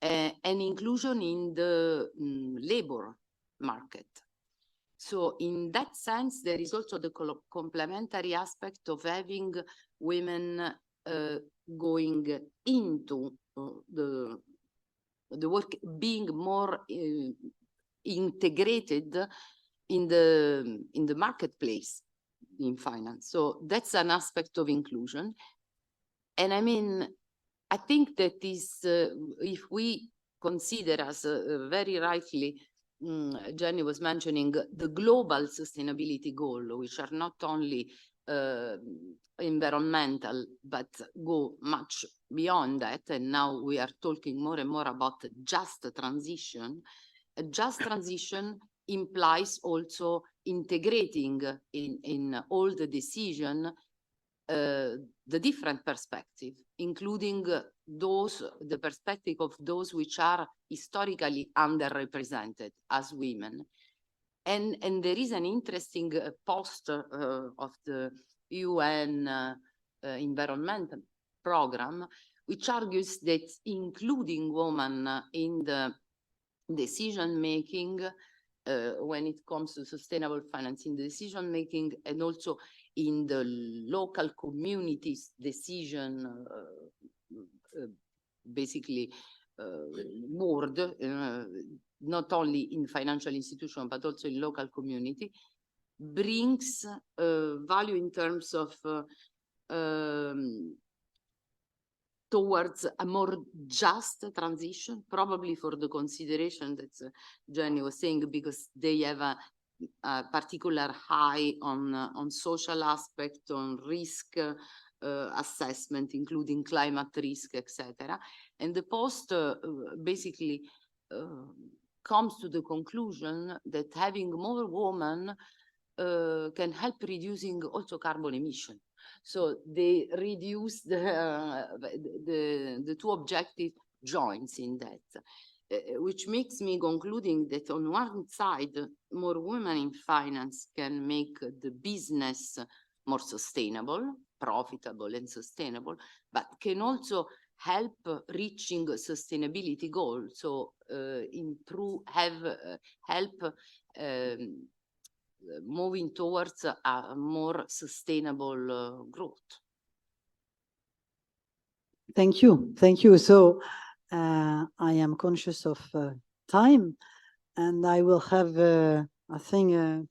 and inclusion in the labor market. So in that sense, there is also the complementary aspect of having women going into the work, being more integrated in the marketplace in finance. So that's an aspect of inclusion. And I mean, I think that is, if we consider, as very rightly Jenny was mentioning, the global sustainability goal, which are not only environmental, but go much beyond that. And now we are talking more and more about just transition. A just transition implies also integrating in all the decision the different perspective, including the perspective of those which are historically underrepresented as women. And there is an interesting post of the UN environmental program, which argues that including women in the decision making when it comes to sustainable financing, decision making, and also in the local communities decision, basically board, not only in financial institution, but also in local community, brings value in terms of towards a more just transition, probably for the consideration that Jenny was saying, because they have a particular high on social aspect, on risk assessment, including climate risk, etc. And the post basically comes to the conclusion that having more women can help reducing also carbon emission. So they reduce the two objective joints in that, which makes me concluding that on one side, more women in finance can make the business more sustainable, profitable and sustainable, but can also help reaching sustainability goals. So help moving towards a more sustainable growth. Thank you. Thank you. So I am conscious of time, and I will have, I think,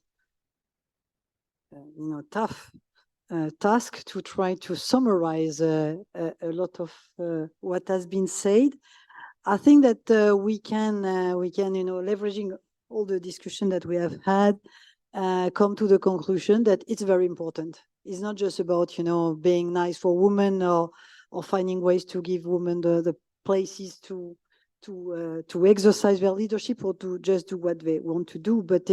tough task to try to summarize a lot of what has been said. I think that we can, leveraging all the discussion that we have had, come to the conclusion that it's very important. It's not just about, being nice for women or finding ways to give women the places to exercise their leadership or to just do what they want to do, but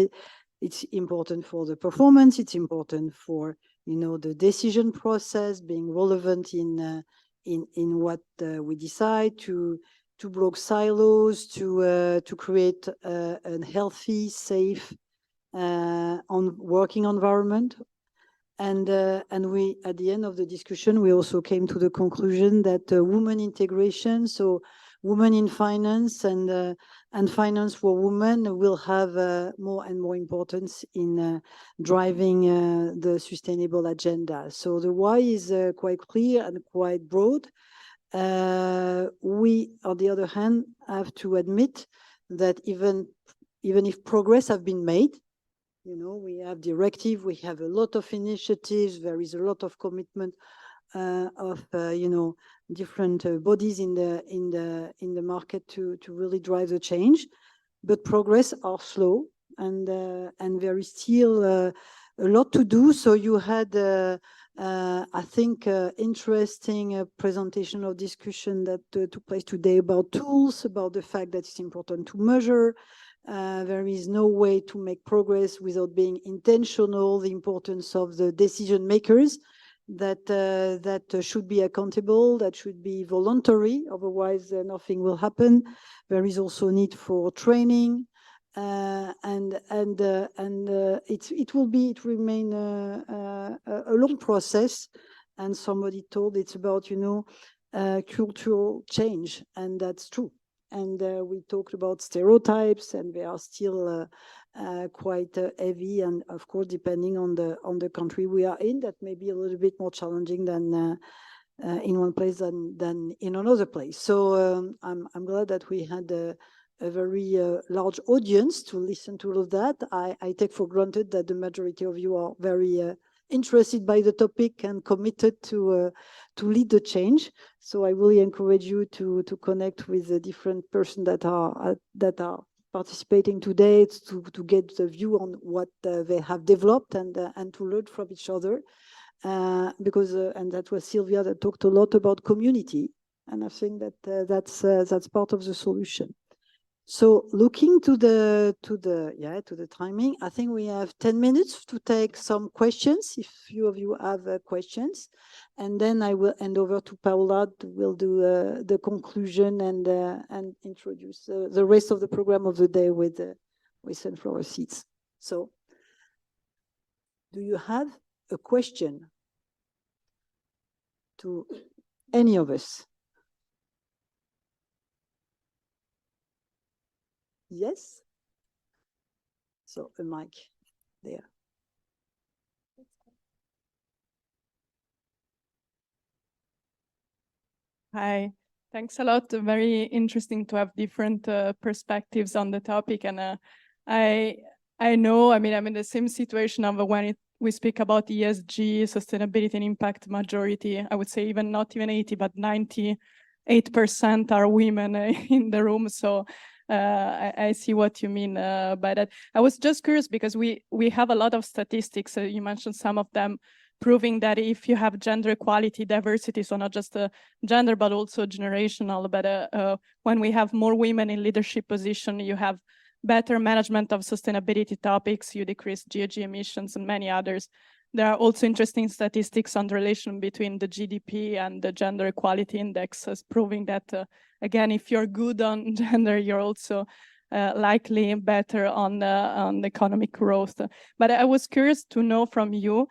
it's important for the performance. It's important for the decision process, being relevant in what we decide, to block silos, to create a healthy, safe working environment. And we, at the end of the discussion, we also came to the conclusion that women integration, so women in finance and finance for women, will have more and more importance in driving the sustainable agenda. So the why is quite clear and quite broad. We, on the other hand, have to admit that even if progress have been made, we have directive, we have a lot of initiatives, there is a lot of commitment of different bodies in the market to really drive the change, but progress are slow, and there is still a lot to do. So you had, I think, interesting presentation or discussion that took place today about tools, about the fact that it's important to measure. There is no way to make progress without being intentional. The importance of the decision makers that should be accountable, that should be voluntary, otherwise nothing will happen. There is also need for training, and it will remain a long process. And somebody told it's about cultural change, and that's true. And we talked about stereotypes, and they are still quite heavy. And of course, depending on the country we are in, that may be a little bit more challenging than in one place than in another place. So I'm glad that we had a very large audience to listen to all of that. I take for granted that the majority of you are very interested by the topic and committed to lead the change. So I really encourage you to connect with the different persons that are participating today, to get the view on what they have developed and to learn from each other. Because and that was Sylvia that talked a lot about community, and I think that that's part of the solution. So looking to the timing, I think we have 10 minutes to take some questions, if few of you have questions, and then I will hand over to Paola, who will do the conclusion and introduce the rest of the program of the day with sunflower seeds. So, do you have a question to any of us? Yes. So a mic there. Hi, thanks a lot. Very interesting to have different perspectives on the topic. And I know, I mean, I'm in the same situation of when we speak about ESG, sustainability and impact, majority, I would say not even 80, but 98% are women in the room. So I see what you mean by that. I was just curious because we have a lot of statistics. You mentioned some of them proving that if you have gender equality, diversity, so not just gender, but also generational, but when we have more women in leadership position, you have better management of sustainability topics, you decrease GHG emissions and many others. There are also interesting statistics on the relation between the GDP and the gender equality index, as proving that, again, if you're good on gender, you're also likely better on economic growth. But I was curious to know from you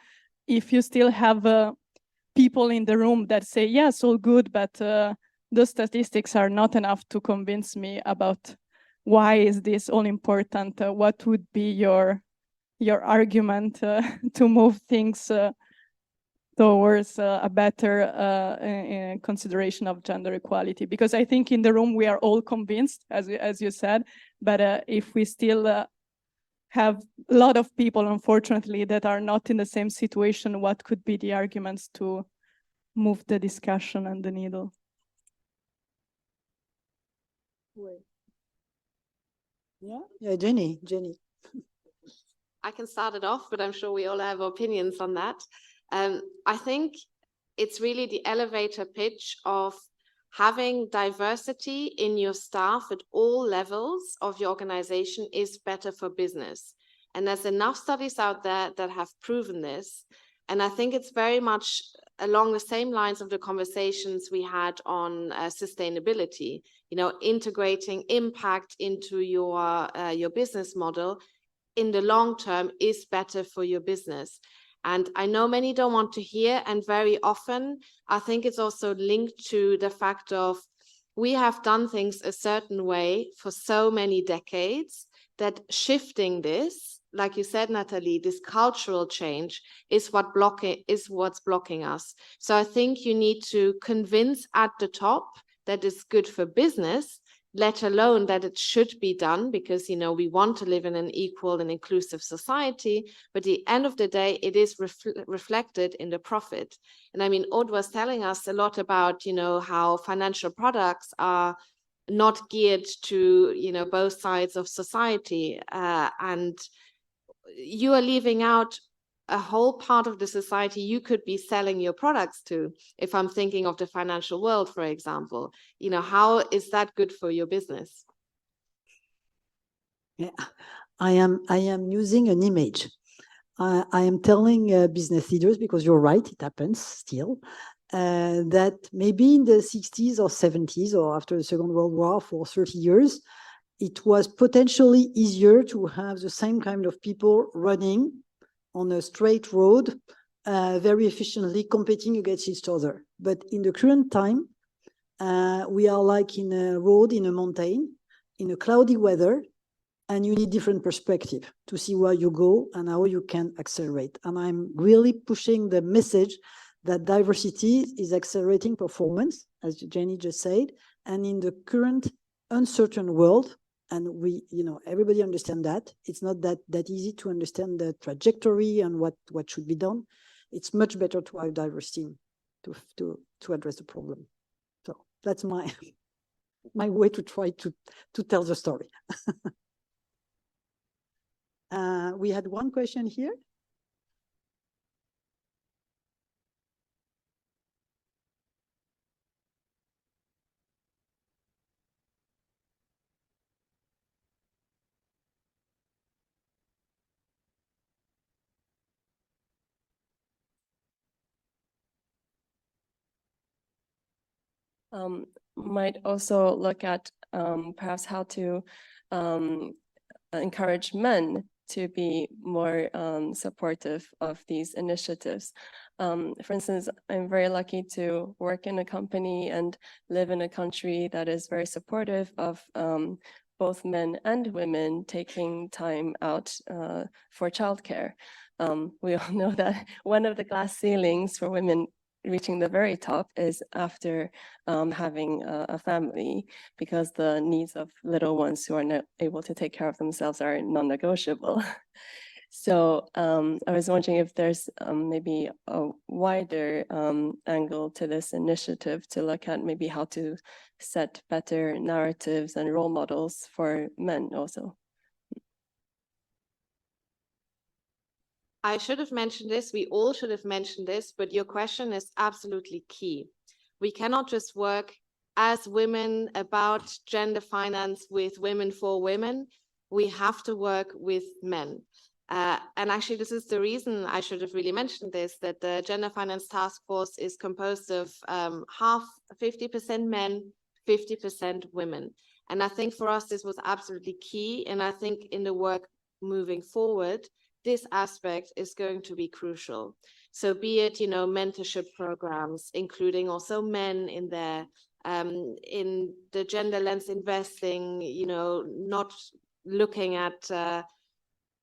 if you still have people in the room that say, yes, all good, but those statistics are not enough to convince me about why is this all important? What would be your argument to move things towards a better consideration of gender equality? Because I think in the room we are all convinced, as you said, but if we still have a lot of people, unfortunately, that are not in the same situation, what could be the arguments to move the discussion and the needle? Yeah, Jenny. I can start it off, but I'm sure we all have opinions on that. I think it's really the elevator pitch of having diversity in your staff at all levels of your organization is better for business. And there's enough studies out there that have proven this. And I think it's very much along the same lines of the conversations we had on sustainability, you know, integrating impact into your business model in the long term is better for your business. And I know many don't want to hear, and very often I think it's also linked to the fact of we have done things a certain way for so many decades that shifting this, like you said, Natalie, this cultural change is what's blocking us. So I think you need to convince at the top that it's good for business, let alone that it should be done, because, you know, we want to live in an equal and inclusive society, but at the end of the day, it is reflected in the profit. And I mean, Aude was telling us a lot about, you know, how financial products are not geared to, you know, both sides of society. And you are leaving out a whole part of the society you could be selling your products to. If I'm thinking of the financial world, for example, you know, how is that good for your business? Yeah, I am using an image. I am telling business leaders, because you're right, it happens still, that maybe in the 60s or 70s or after the Second World War for 30 years, it was potentially easier to have the same kind of people running on a straight road, very efficiently competing against each other. But in the current time, we are like in a road, in a mountain, in a cloudy weather, and you need different perspective to see where you go and how you can accelerate. And I'm really pushing the message that diversity is accelerating performance, as Jenny just said, and in the current uncertain world, and we, you know, everybody understand that it's not that easy to understand the trajectory and what should be done. It's much better to have diverse team to address the problem. So that's my way to try to tell the story. We had one question here. Might also look at perhaps how to encourage men to be more supportive of these initiatives. For instance, I'm very lucky to work in a company and live in a country that is very supportive of both men and women taking time out for childcare. We all know that one of the glass ceilings for women reaching the very top is after having a family, because the needs of little ones who are not able to take care of themselves are non-negotiable. So I was wondering if there's maybe a wider angle to this initiative to look at maybe how to set better narratives and role models for men also. I should have mentioned this, we all should have mentioned this, but your question is absolutely key. We cannot just work as women about gender finance with women for women. We have to work with men. And actually, this is the reason I should have really mentioned this, that the Gender Finance Task Force is composed of 50% men, 50% women. And I think for us, this was absolutely key. And I think in the work moving forward, this aspect is going to be crucial. So be it, you know, mentorship programs, including also men in there, in the gender lens investing, you know, not looking at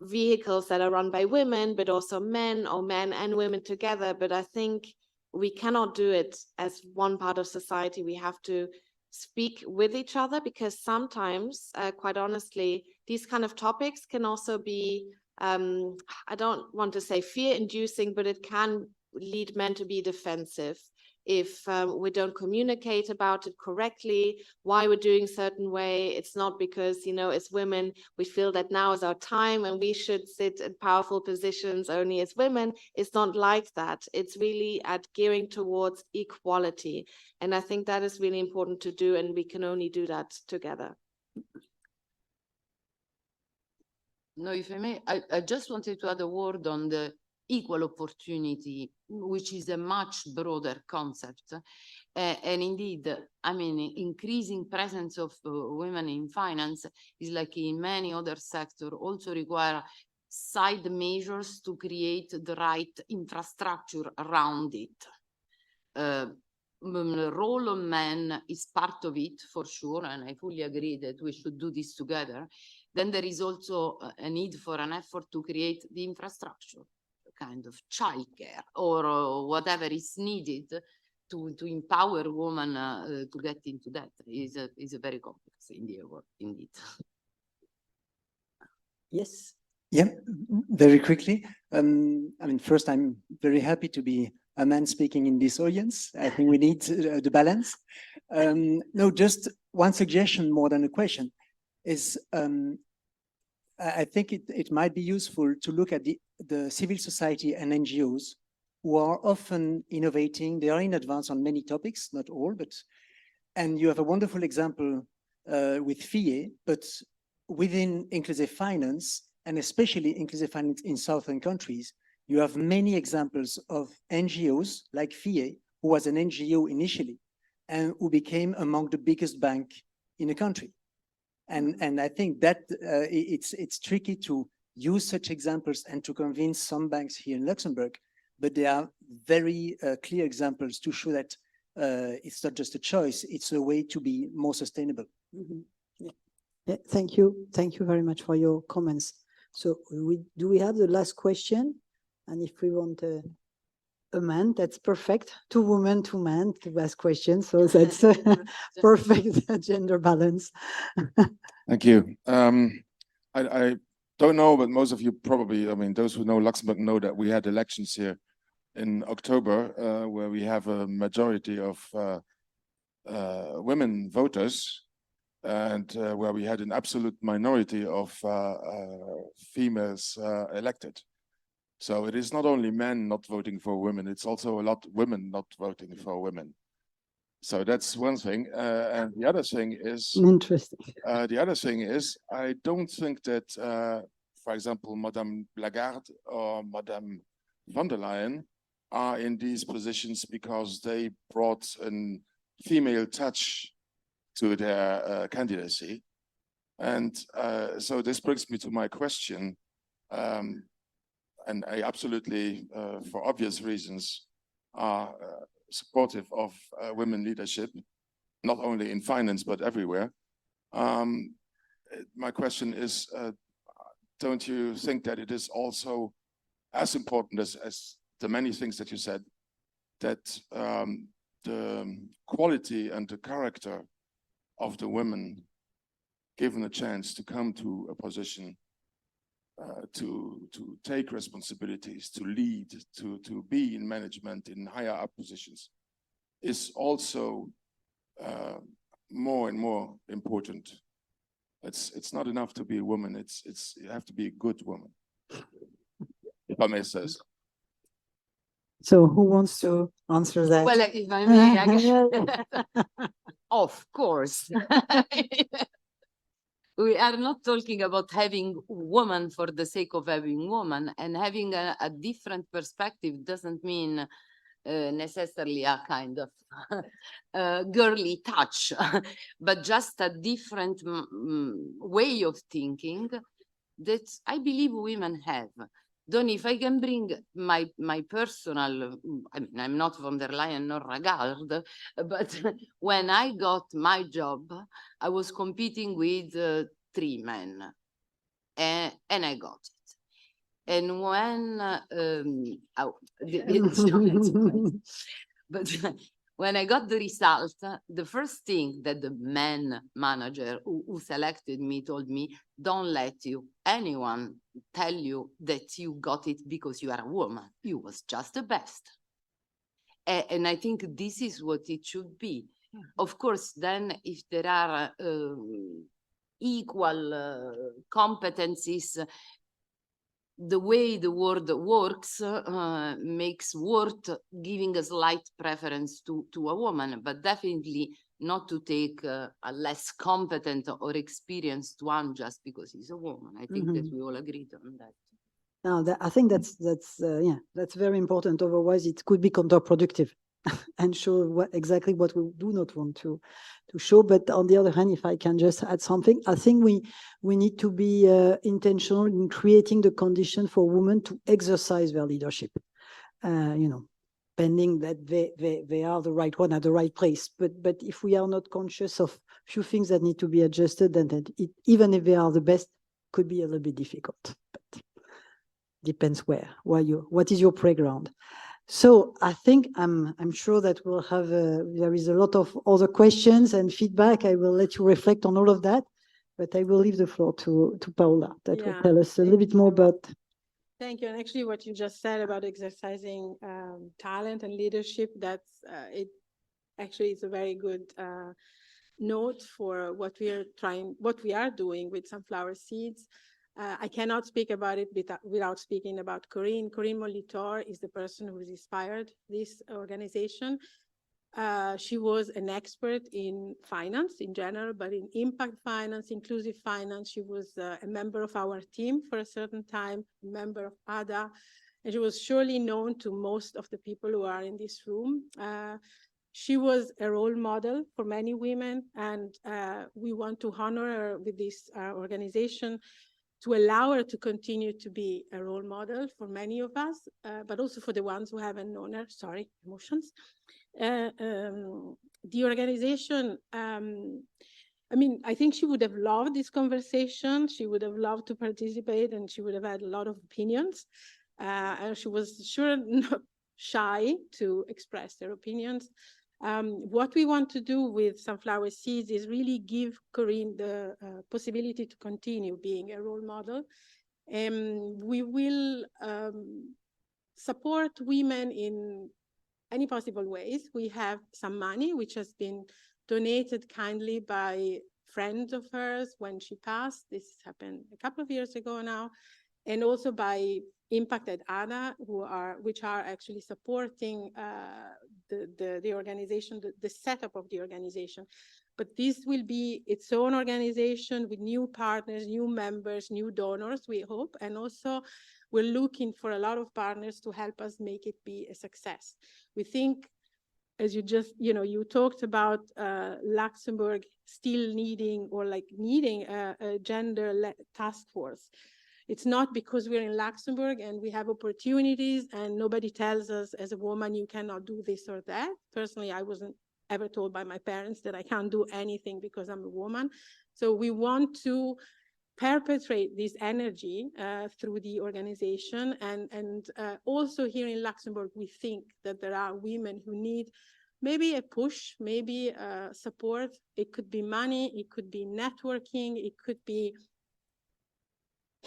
vehicles that are run by women, but also men or men and women together. But I think we cannot do it as one part of society. We have to speak with each other, because sometimes, quite honestly, these kind of topics can also be, I don't want to say fear-inducing, but it can lead men to be defensive if we don't communicate about it correctly, why we're doing certain way. It's not because, you know, as women, we feel that now is our time and we should sit in powerful positions only as women. It's not like that. It's really at gearing towards equality. And I think that is really important to do, and we can only do that together. No, if I may, I just wanted to add a word on the equal opportunity, which is a much broader concept. And indeed, I mean, increasing presence of women in finance is, like in many other sectors, also require side measures to create the right infrastructure around it. The role of men is part of it, for sure, and I fully agree that we should do this together. Then there is also a need for an effort to create the infrastructure, kind of childcare or whatever is needed to empower women to get into that. Is a very complex indeed. Yes. Yeah, very quickly. I mean, first, I'm very happy to be a man speaking in this audience. I think we need the balance. No, just one suggestion more than a question is I think it might be useful to look at the civil society and NGOs who are often innovating. They are in advance on many topics, not all, but, and you have a wonderful example with FIE, but within inclusive finance, and especially inclusive finance in Southern countries, you have many examples of NGOs like FIE, who was an NGO initially, and who became among the biggest bank in the country. And I think that it's tricky to use such examples and to convince some banks here in Luxembourg, but there are very clear examples to show that it's not just a choice, it's a way to be more sustainable. Mm-hmm. Yeah, thank you. Thank you very much for your comments. So do we have the last question? And if we want a man, that's perfect. 2 women, 2 men to ask questions. So that's perfect gender balance. Thank you. I don't know, but most of you probably, I mean, those who know Luxembourg know that we had elections here in October where we have a majority of women voters, and where we had an absolute minority of females elected. So it is not only men not voting for women, it's also a lot of women not voting for women. So that's one thing. And the other thing is, interesting. The other thing is, I don't think that, for example, Madame Lagarde or Madame von der Leyen are in these positions because they brought a female touch to their candidacy. And so this brings me to my question. And I absolutely, for obvious reasons, are supportive of women leadership, not only in finance, but everywhere. My question is, don't you think that it is also as important as the many things that you said, that the quality and the character of the women given a chance to come to a position, to take responsibilities, to lead, to be in management in higher up positions, is also more and more important. It's not enough to be a woman. You have to be a good woman, if I may say so. So who wants to answer that? Well, if I may, I guess. Of course. We are not talking about having women for the sake of having women, and having a different perspective doesn't mean necessarily a kind of girly touch, but just a different way of thinking that I believe women have. Don, if I can bring my personal, I mean, I'm not von der Leyen nor Lagarde, but when I got my job, I was competing with 3 men, and I got it. And when but when I got the result, the first thing that the man manager who selected me told me, don't let anyone tell you that you got it because you are a woman. You was just the best. And I think this is what it should be. Of course, then if there are equal competencies, the way the world works makes worth giving a slight preference to a woman, but definitely not to take a less competent or experienced one just because he's a woman. I think that we all agreed on that. Now, I think that's very important. Otherwise, it could be counterproductive and show exactly what we do not want to show. But on the other hand, if I can just add something, I think we need to be intentional in creating the condition for women to exercise their leadership. Pending that they are the right one at the right place. But if we are not conscious of few things that need to be adjusted, then even if they are the best, could be a little bit difficult. But depends what is your playground. So I think I'm sure that we'll have there is a lot of other questions and feedback. I will let you reflect on all of that, but I will leave the floor to Paola that will tell us a little bit more about. Thank you. And actually what you just said about exercising talent and leadership, that's it actually is a very good note for what we are doing with sunflower seeds. I cannot speak about it without speaking about Corinne. Corinne Molitor is the person who has inspired this organization. She was an expert in finance in general, but in impact finance, inclusive finance. She was a member of our team for a certain time, a member of ADA, and she was surely known to most of the people who are in this room. She was a role model for many women, and we want to honor her with this organization to allow her to continue to be a role model for many of us, but also for the ones who haven't known her. Sorry, emotions. The organization, I mean, I think she would have loved this conversation. She would have loved to participate, and she would have had a lot of opinions. And she was sure not shy to express her opinions. What we want to do with sunflower seeds is really give Corinne the possibility to continue being a role model. We will support women in any possible ways. We have some money which has been donated kindly by friends of hers when she passed. This happened a couple of years ago now, and also by Innpact and ADA, which are actually supporting the organization, the setup of the organization. But this will be its own organization with new partners, new members, new donors, we hope. And also we're looking for a lot of partners to help us make it be a success. We think, as you talked about Luxembourg still needing a gender task force. It's not because we're in Luxembourg and we have opportunities and nobody tells us as a woman, you cannot do this or that. Personally, I wasn't ever told by my parents that I can't do anything because I'm a woman. So we want to perpetrate this energy through the organization. And also here in Luxembourg, we think that there are women who need maybe a push, maybe support. It could be money, it could be networking, it could be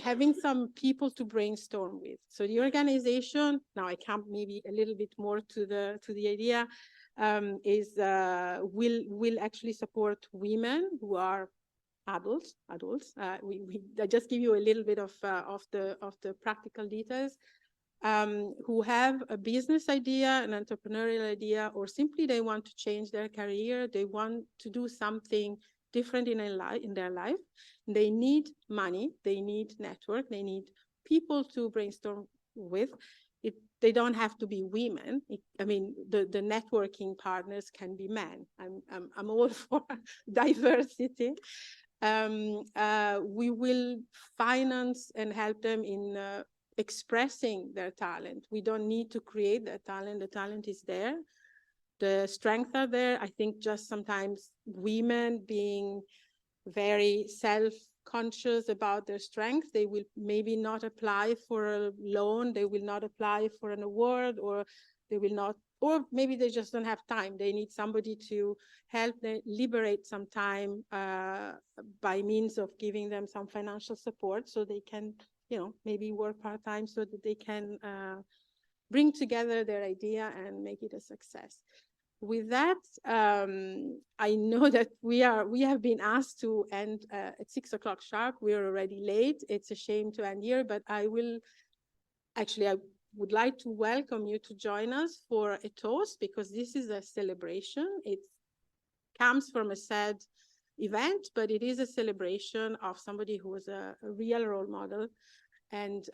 having some people to brainstorm with. So the organization, now I come maybe a little bit more to the idea, will actually support women who are adults. I just give you a little bit of the practical details, who have a business idea, an entrepreneurial idea, or simply they want to change their career. They want to do something different in their life. They need money, they need network, they need people to brainstorm with. They don't have to be women. I mean, the networking partners can be men. I'm all for diversity. We will finance and help them in expressing their talent. We don't need to create the talent is there. The strengths are there. I think just sometimes women being very self-conscious about their strengths, they will maybe not apply for a loan, they will not apply for an award, or they will not, or maybe they just don't have time. They need somebody to help them liberate some time by means of giving them some financial support so they can, you know, maybe work part-time so that they can bring together their idea and make it a success. With that, I know that we have been asked to end at 6 o'clock sharp. We're already late. It's a shame to end here, but I would like to welcome you to join us for a toast, because this is a celebration. It comes from a sad event, but it is a celebration of somebody who was a real role model. And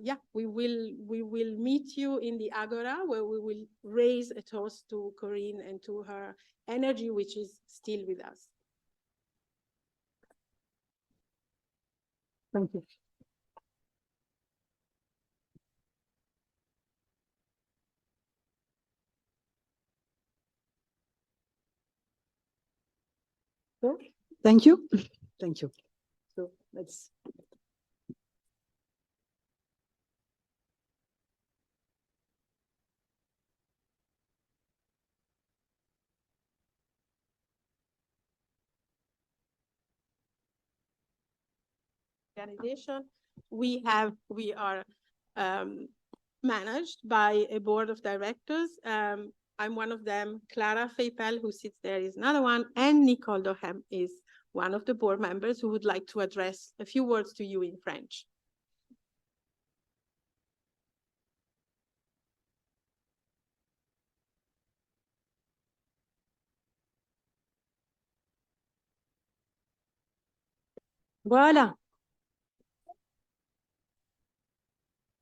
yeah, we will meet you in the Agora, where we will raise a toast to Corinne and to her energy, which is still with us. Thank you. So, thank you. Thank you. So let's. Organization. We are managed by a board of directors. I'm one of them. Clara Feipel, who sits there, is another one, and Nicole Dohem is one of the board members who would like to address a few words to you in French. Voilà.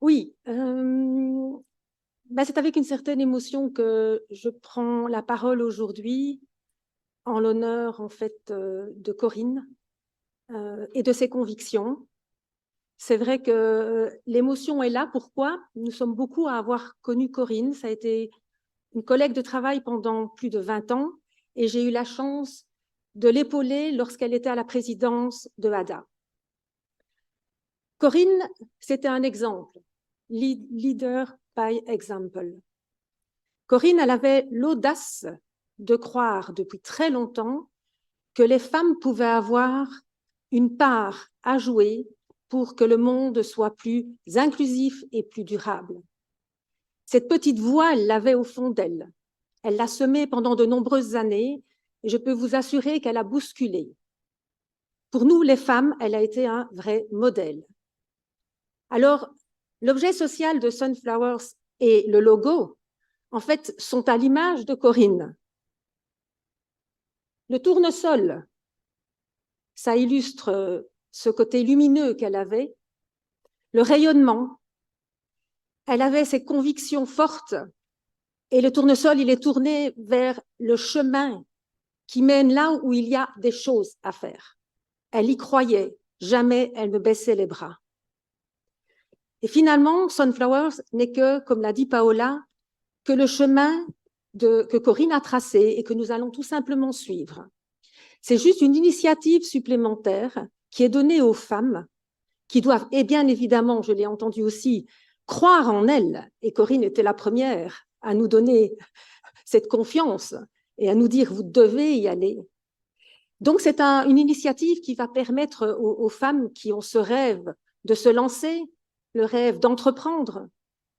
Oui, c'est avec une certaine émotion que je prends la parole aujourd'hui en l'honneur en fait de Corinne et de ses convictions. C'est vrai que l'émotion est là. Pourquoi? Nous sommes beaucoup à avoir connu Corinne. Ça a été une collègue de travail pendant plus de 20 ans et j'ai eu la chance de l'épauler lorsqu'elle était à la présidence de ADA. Corinne, c'était un exemple. Leader by example. Corinne, elle avait l'audace de croire depuis très longtemps que les femmes pouvaient avoir une part à jouer pour que le monde soit plus inclusif et plus durable. Cette petite voix, elle l'avait au fond d'elle. Elle l'a semée pendant de nombreuses années et je peux vous assurer qu'elle a bousculé. Pour nous, les femmes, elle a été un vrai modèle. Alors, l'objet social de Sunflowers et le logo, en fait, sont à l'image de Corinne. Le tournesol, ça illustre ce côté lumineux qu'elle avait. Le rayonnement, elle avait ses convictions fortes et le tournesol, il est tourné vers le chemin qui mène là où il y a des choses à faire. Elle y croyait, jamais elle ne baissait les bras. Et finalement, Sunflowers n'est que, comme l'a dit Paola, que le chemin que Corinne a tracé et que nous allons tout simplement suivre. C'est juste une initiative supplémentaire qui est donnée aux femmes qui doivent, et bien évidemment, je l'ai entendu aussi, croire en elles. Et Corinne était la première à nous donner cette confiance et à nous dire « vous devez y aller ». Donc, c'est une initiative qui va permettre aux femmes qui ont ce rêve de se lancer, le rêve d'entreprendre,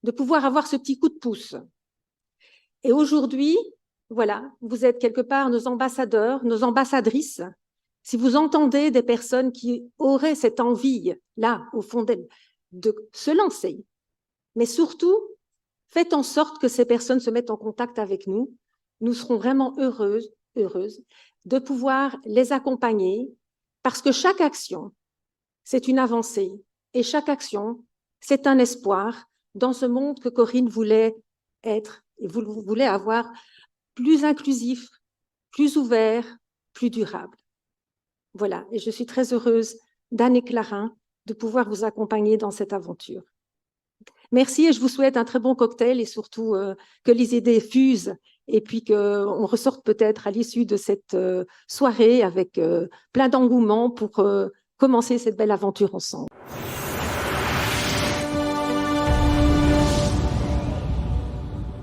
de pouvoir avoir ce petit coup de pouce. Et aujourd'hui, voilà, vous êtes quelque part nos ambassadeurs, nos ambassadrices. Si vous entendez des personnes qui auraient cette envie, là, au fond d'elles, de se lancer, mais surtout, faites en sorte que ces personnes se mettent en contact avec nous. Nous serons vraiment heureuses de pouvoir les accompagner parce que chaque action, c'est une avancée et chaque action, c'est un espoir dans ce monde que Corinne voulait être et voulait avoir plus inclusif, plus ouvert, plus durable. Voilà, et je suis très heureuse d'Anne et Clarin de pouvoir vous accompagner dans cette aventure. Merci et je vous souhaite un très bon cocktail et surtout que les idées fusent et puis qu'on ressorte peut-être à l'issue de cette soirée avec plein d'engouement pour commencer cette belle aventure ensemble.